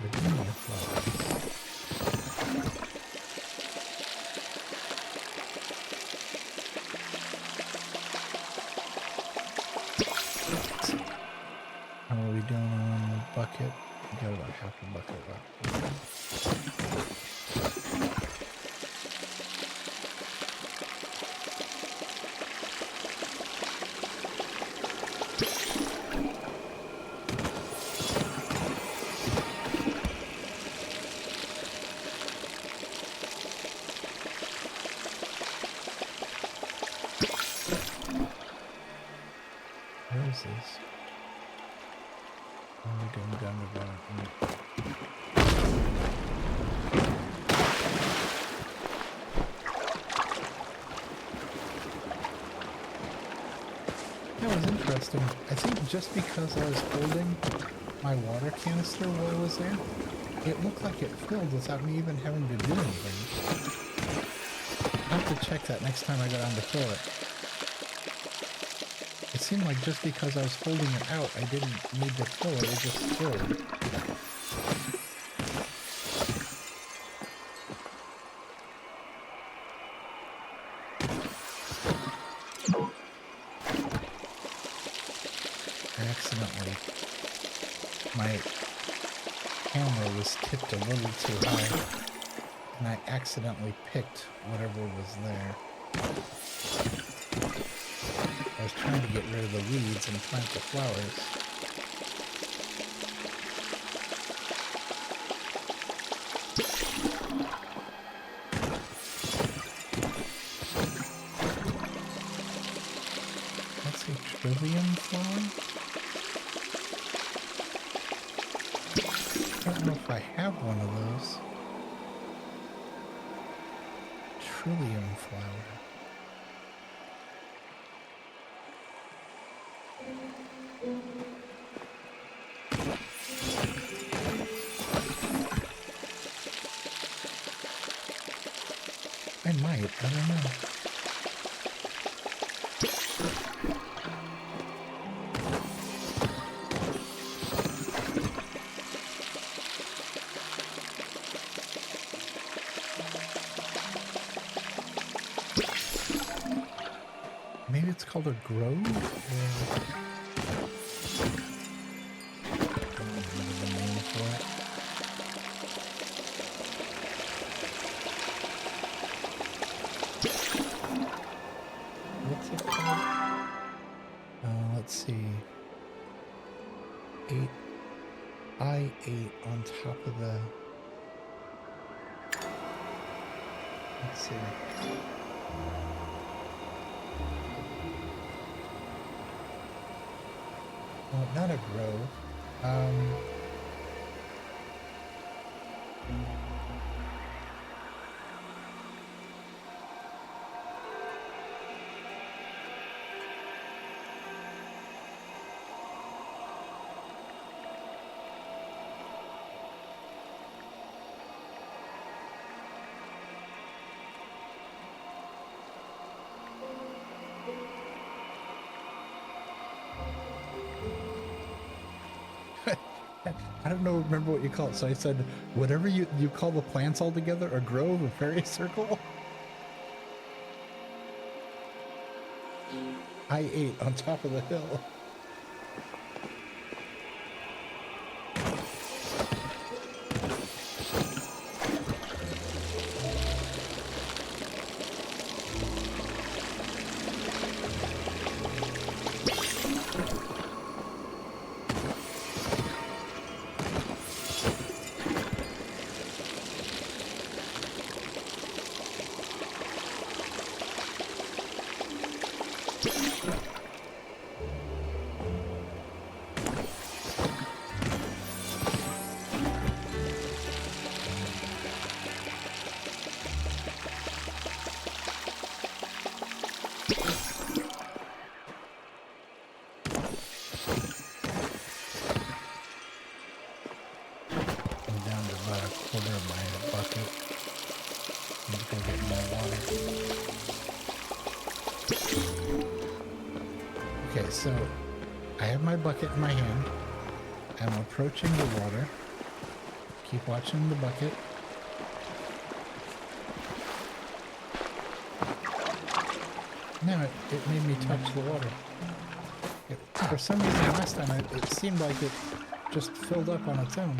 Virginia flowers. How are we doing on the bucket? We got about half a bucket left. Where is this? Only going down the bottom. That was interesting. I think just because I was holding my water canister while I was there, it looked like it filled without me even having to do anything. I'll have to check that next time I go down to fill it. It seemed like just because I was holding it out, I didn't need to fill it, it just filled. My camera was tipped a little too high, and I accidentally picked whatever was there. I was trying to get rid of the weeds and plant the flowers. That's a trillium flower? I don't know if I have one of those. Trillium flower. I might, I don't know. Maybe it's called a grove? Or... I don't remember the name for it. What's it called? Let's see. 8 on top of the... Let's see. Well, not a grove. I don't know, remember what you call it. So I said, whatever you call the plants all together, a grove, a fairy circle. I 8 on top of the hill. Okay, so I have my bucket in my hand. I'm approaching the water. Keep watching the bucket. Now it made me touch the water. For some reason last time it seemed like it just filled up on its own.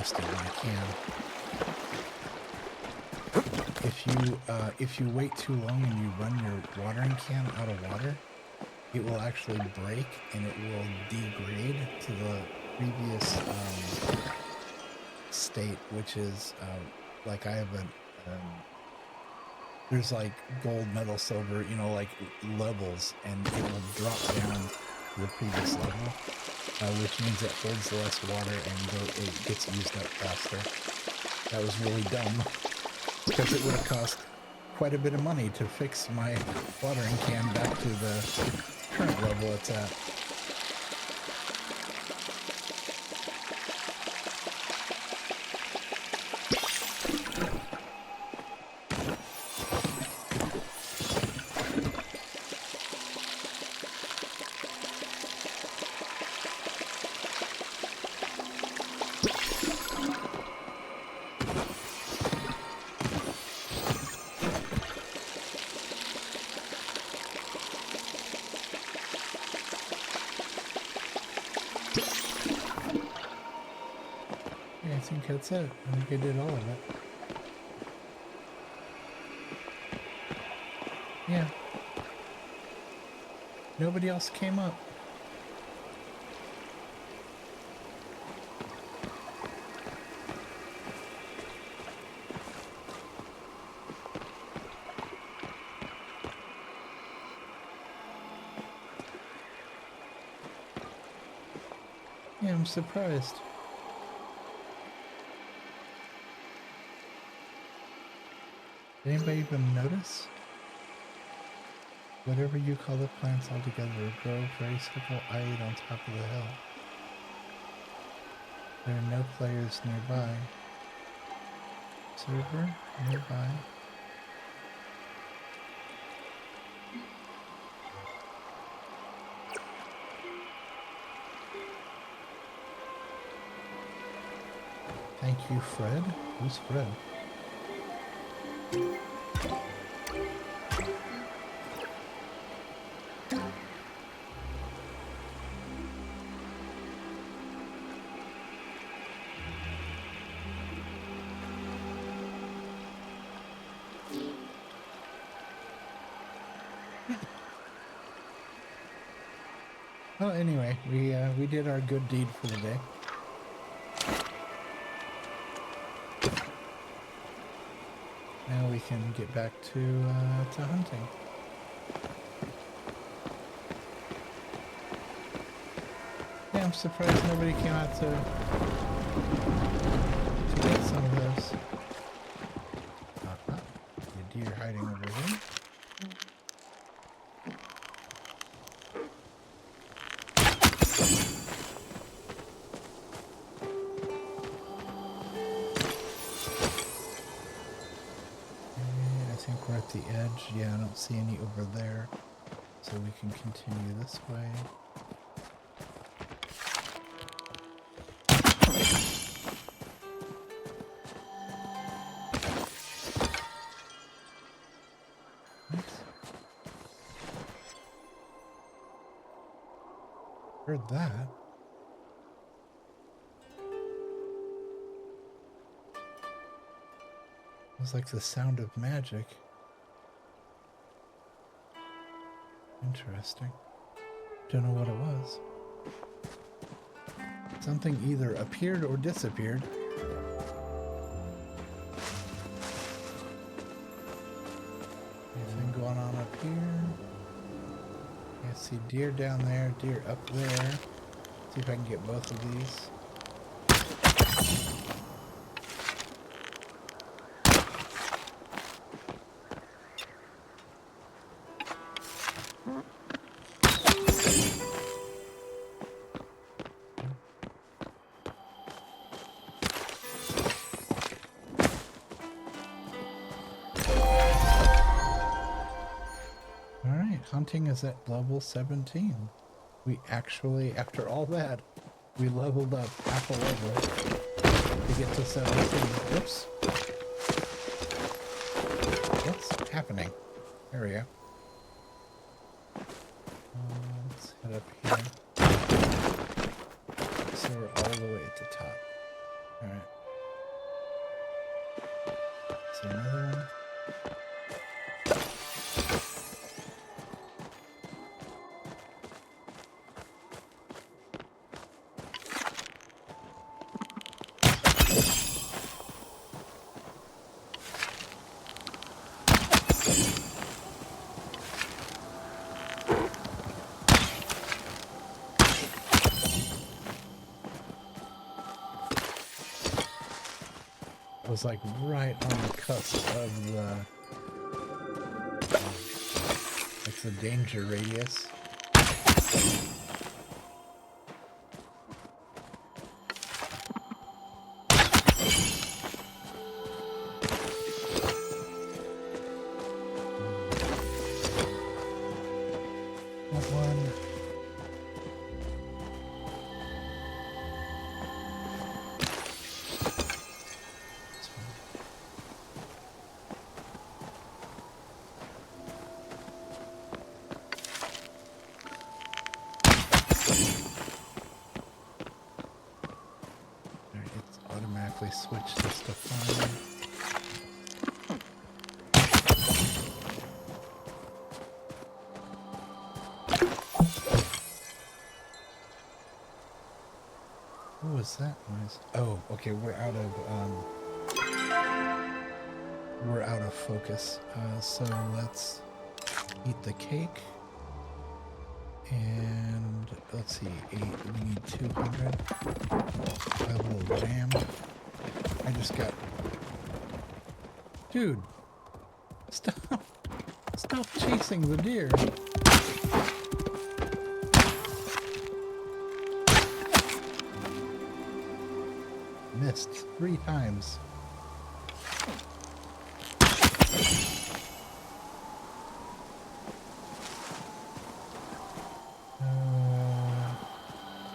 exhausted when I can. If you wait too long and you run your watering can out of water, it will actually break and it will degrade to the previous state, which is like I have there's like gold, metal, silver, you know, like levels, and it will drop down to the previous level, which means it holds less water and it gets used up faster. That was really dumb because it would have cost quite a bit of money to fix my watering can back to the current level it's at. I think that's it. I think I did all of it. Yeah. Nobody else came up. Yeah, I'm surprised. Did anybody even notice? Whatever you call the plants altogether grow very simple eyed on top of the hill. There are no players nearby. Server nearby. Thank you, Fred. Who's Fred? Well, anyway, we did our good deed for the day. Now we can get back to hunting. Yeah, I'm surprised nobody came out to get some of those. The deer hiding over here. We're at the edge. Yeah, I don't see any over there. So we can continue this way. Nice. Heard that. It was like the sound of magic. Interesting. Don't know what it was. Something either appeared or disappeared. Anything going on up here? I see deer down there, deer up there. See if I can get both of these. Hunting is at level 17. We actually, after all that, we leveled up half a level to get to 17. Whoops. What's happening? There we go. Let's head up here. So we're all the way at the top. Alright. Is there another one? It was like right on the cusp of the like the danger radius. That one. It's automatically switched this to fire. What was that noise? Oh, okay, we're out of focus. So let's eat the cake. And let's see, 8, we need 200. A little jam. I just got... Dude! Stop! Stop chasing the deer! Missed 3 times.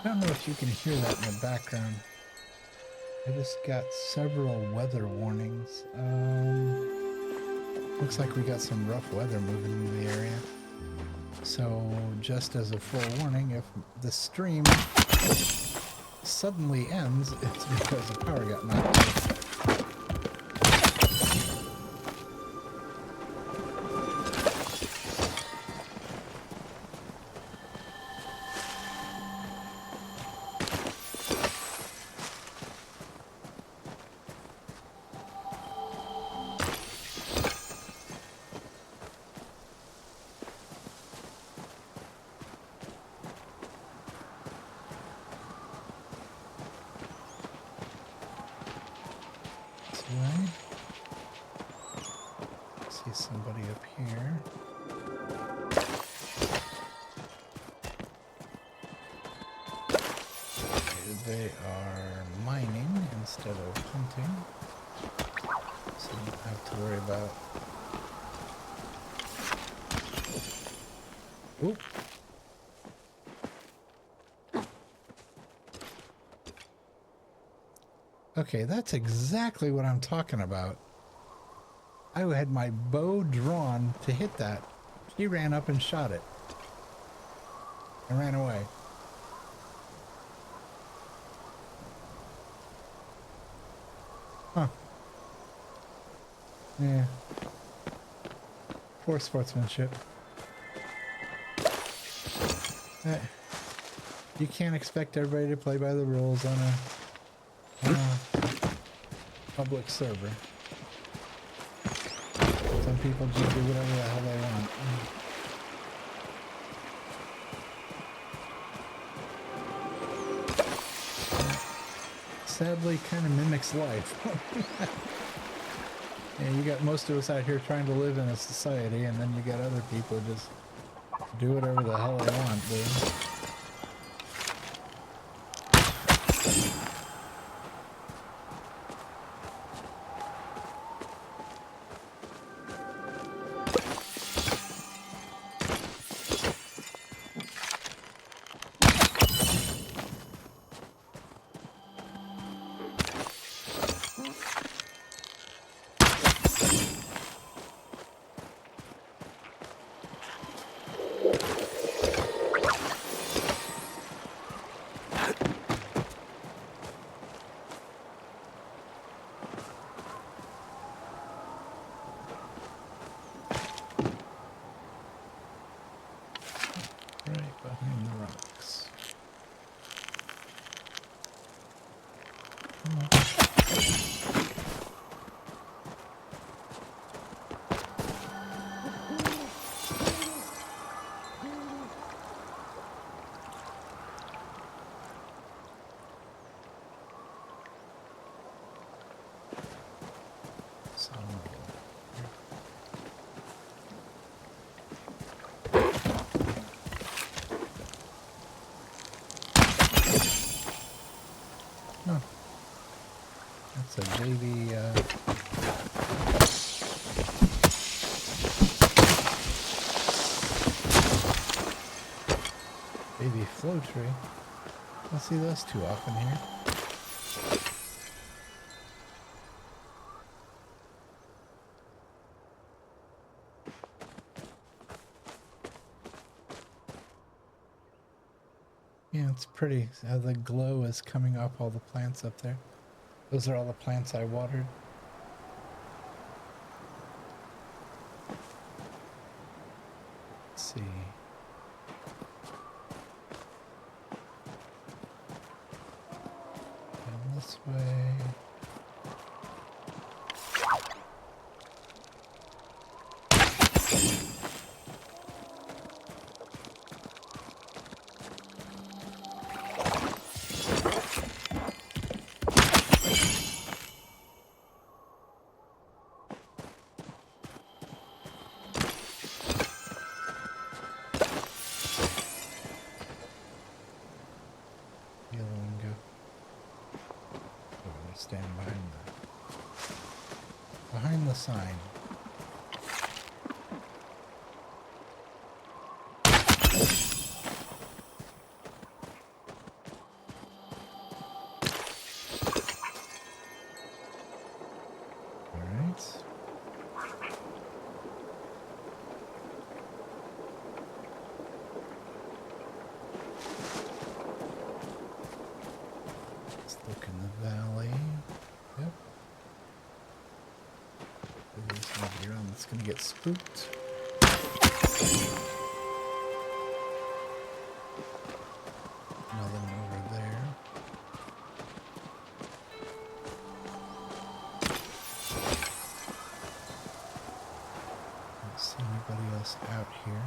I don't know if you can hear that in the background. I just got several weather warnings. Looks like we got some rough weather moving into the area. So, just as a forewarning, if the stream suddenly ends, it's because the power got knocked out. Right. See somebody up here. Okay, they are mining instead of hunting, so you don't have to worry about. Oop. Okay, that's exactly what I'm talking about. I had my bow drawn to hit that. She ran up and shot it. And ran away. Huh. Yeah. Poor sportsmanship. You can't expect everybody to play by the rules on a public server. Some people just do whatever the hell they want. Sadly, kind of mimics life. Yeah, you got most of us out here trying to live in a society, and then you got other people just do whatever the hell they want, dude. Oh, that's a baby. Baby flow tree. I don't see those too often here. Yeah, it's pretty. The glow is coming off all the plants up there. Those are all the plants I watered. Let's see. Down this way. Stand behind the sign. All right. Let's look in the valley. Yep. There's nobody around that's gonna get spooked. Nothing over there. Don't see anybody else out here.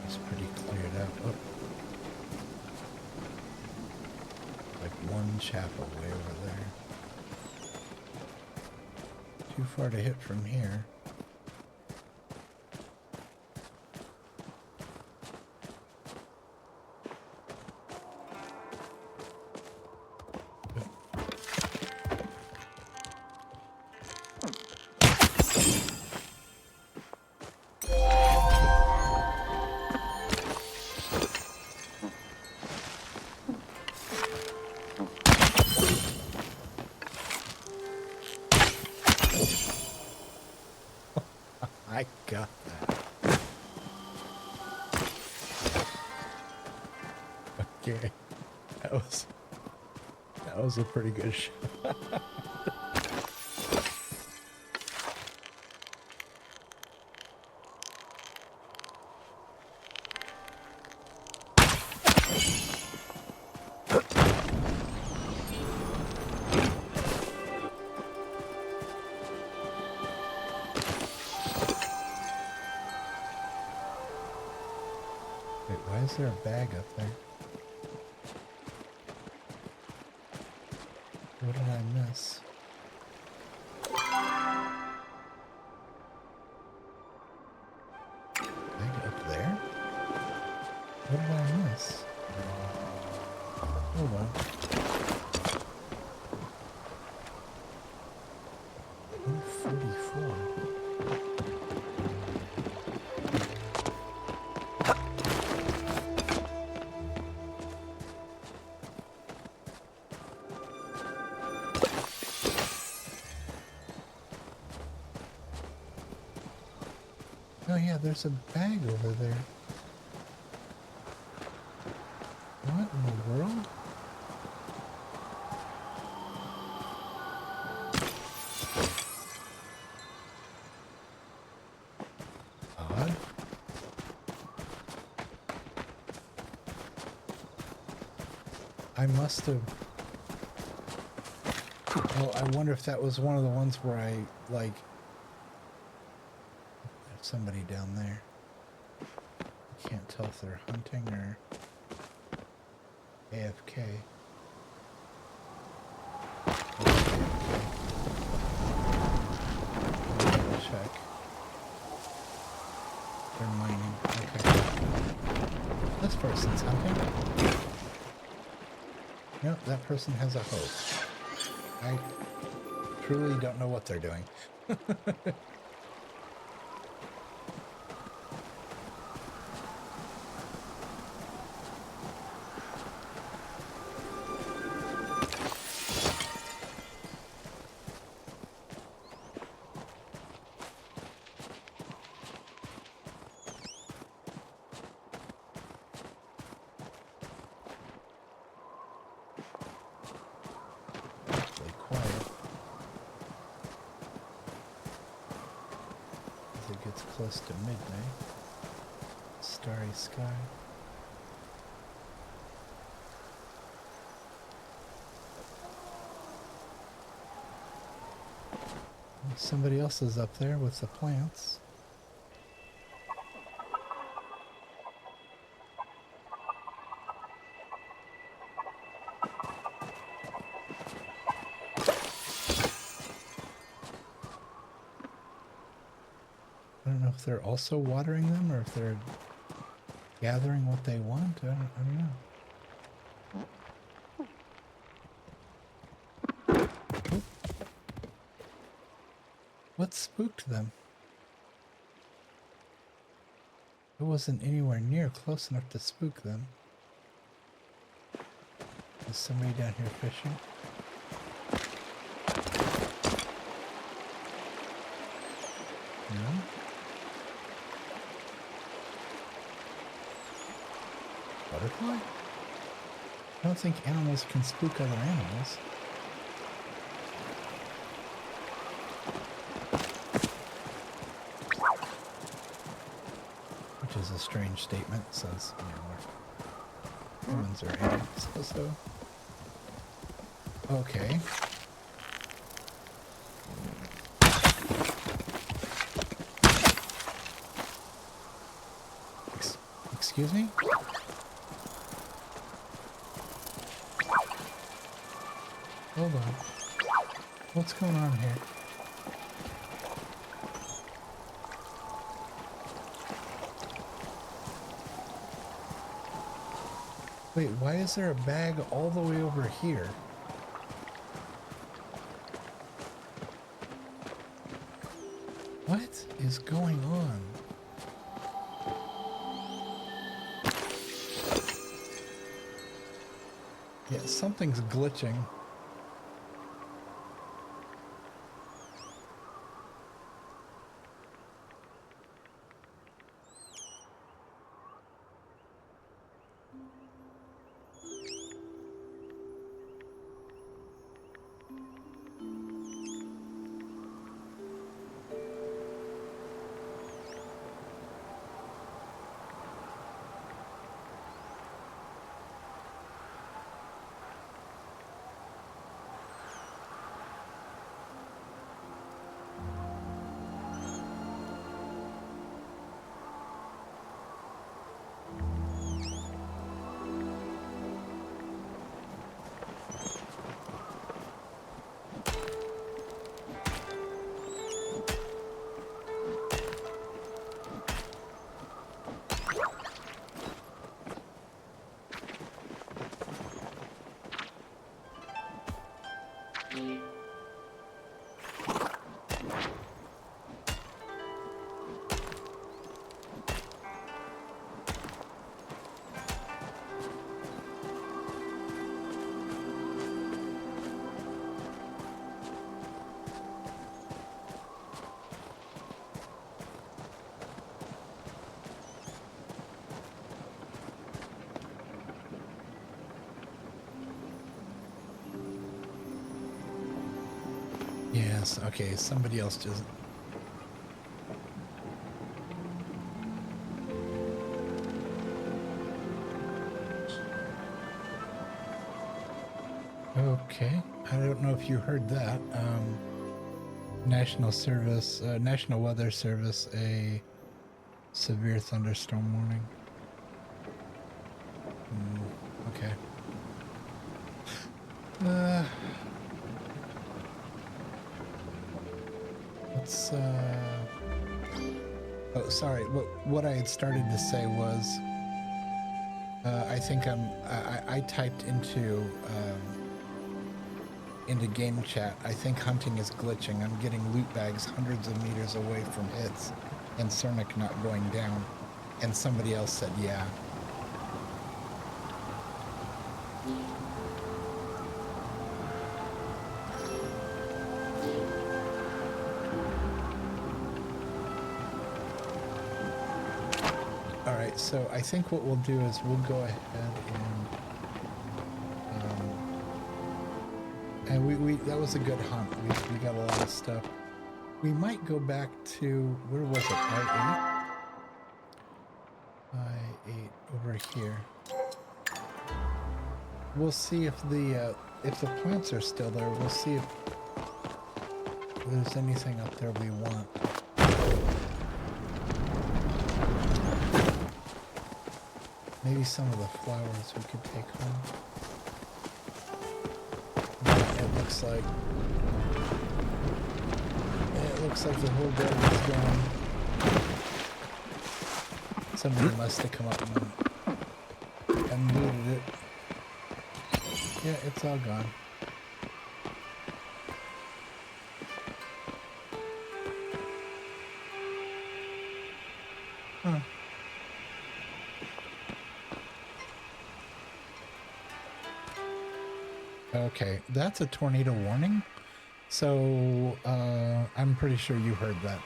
It's pretty cleared out. Oh. Like one chapel way over there. Too far to hit from here. I got that. Okay. That was a pretty good shot. Wait, why is there a bag up there? What did I miss? this. Hold on. 144. Oh yeah, there's a bag over there. What in the world? Odd. I must have... Oh, I wonder if that was one of the ones where I, like... There's somebody down there. I can't tell if they're hunting or AFK. Check. They're mining. Okay. This person's hunting. Nope, that person has a hoe. I truly don't know what they're doing. It's close to midnight. Starry sky. Somebody else is up there with the plants. I don't know if they're also watering them or if they're gathering what they want. I don't know. Oh. What spooked them? It wasn't anywhere near close enough to spook them. Is somebody down here fishing? No? Butterfly? I don't think animals can spook other animals. Which is a strange statement since, you know, humans are animals, so. Okay. Excuse me? Hold on. What's going on here? Wait, why is there a bag all the way over here? What is going on? Yeah, something's glitching. goodness. Okay, somebody else just... Okay, I don't know if you heard that. National Weather Service, a severe thunderstorm warning. Okay. Let's, oh, sorry. What I had started to say was, I think I typed into game chat. I think hunting is glitching. I'm getting loot bags hundreds of meters away from hits, and Cernic not going down. And somebody else said, yeah. All right, so I think what we'll do is we'll go ahead and we that was a good hunt. We got a lot of stuff. We might go back to, where was it? I-8 over here. We'll see if the plants are still there. We'll see if there's anything up there we want. Maybe some of the flowers we could take home. But it looks like the whole garden is gone. Somebody must have come up and looted it. Yeah, it's all gone. Huh. Okay, that's a tornado warning. So I'm pretty sure you heard that.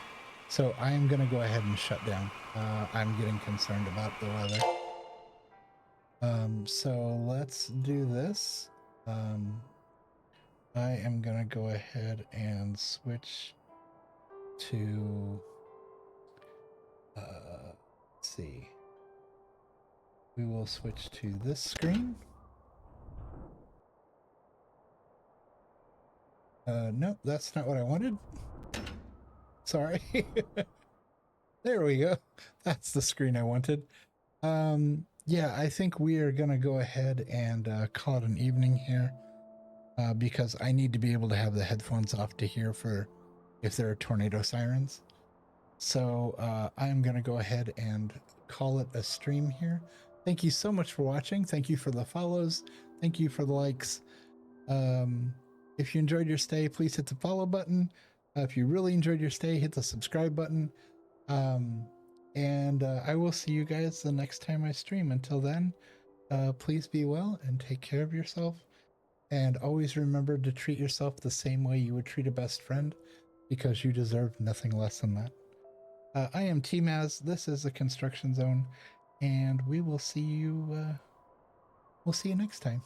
So I'm gonna go ahead and shut down. I'm getting concerned about the weather. So let's do this. I am gonna go ahead and switch to let's see. We will switch to this screen. No, that's not what I wanted. Sorry. There we go. That's the screen I wanted. Yeah, I think we are going to go ahead and call it an evening here because I need to be able to have the headphones off to hear for if there are tornado sirens. So I'm going to go ahead and call it a stream here. Thank you so much for watching. Thank you for the follows. Thank you for the likes. If you enjoyed your stay, please hit the follow button. If you really enjoyed your stay, hit the subscribe button. And I will see you guys the next time I stream. Until then, please be well and take care of yourself. And always remember to treat yourself the same way you would treat a best friend, because you deserve nothing less than that. I am tmaaz. This is the Construction Zone, and we will see you. We'll see you next time.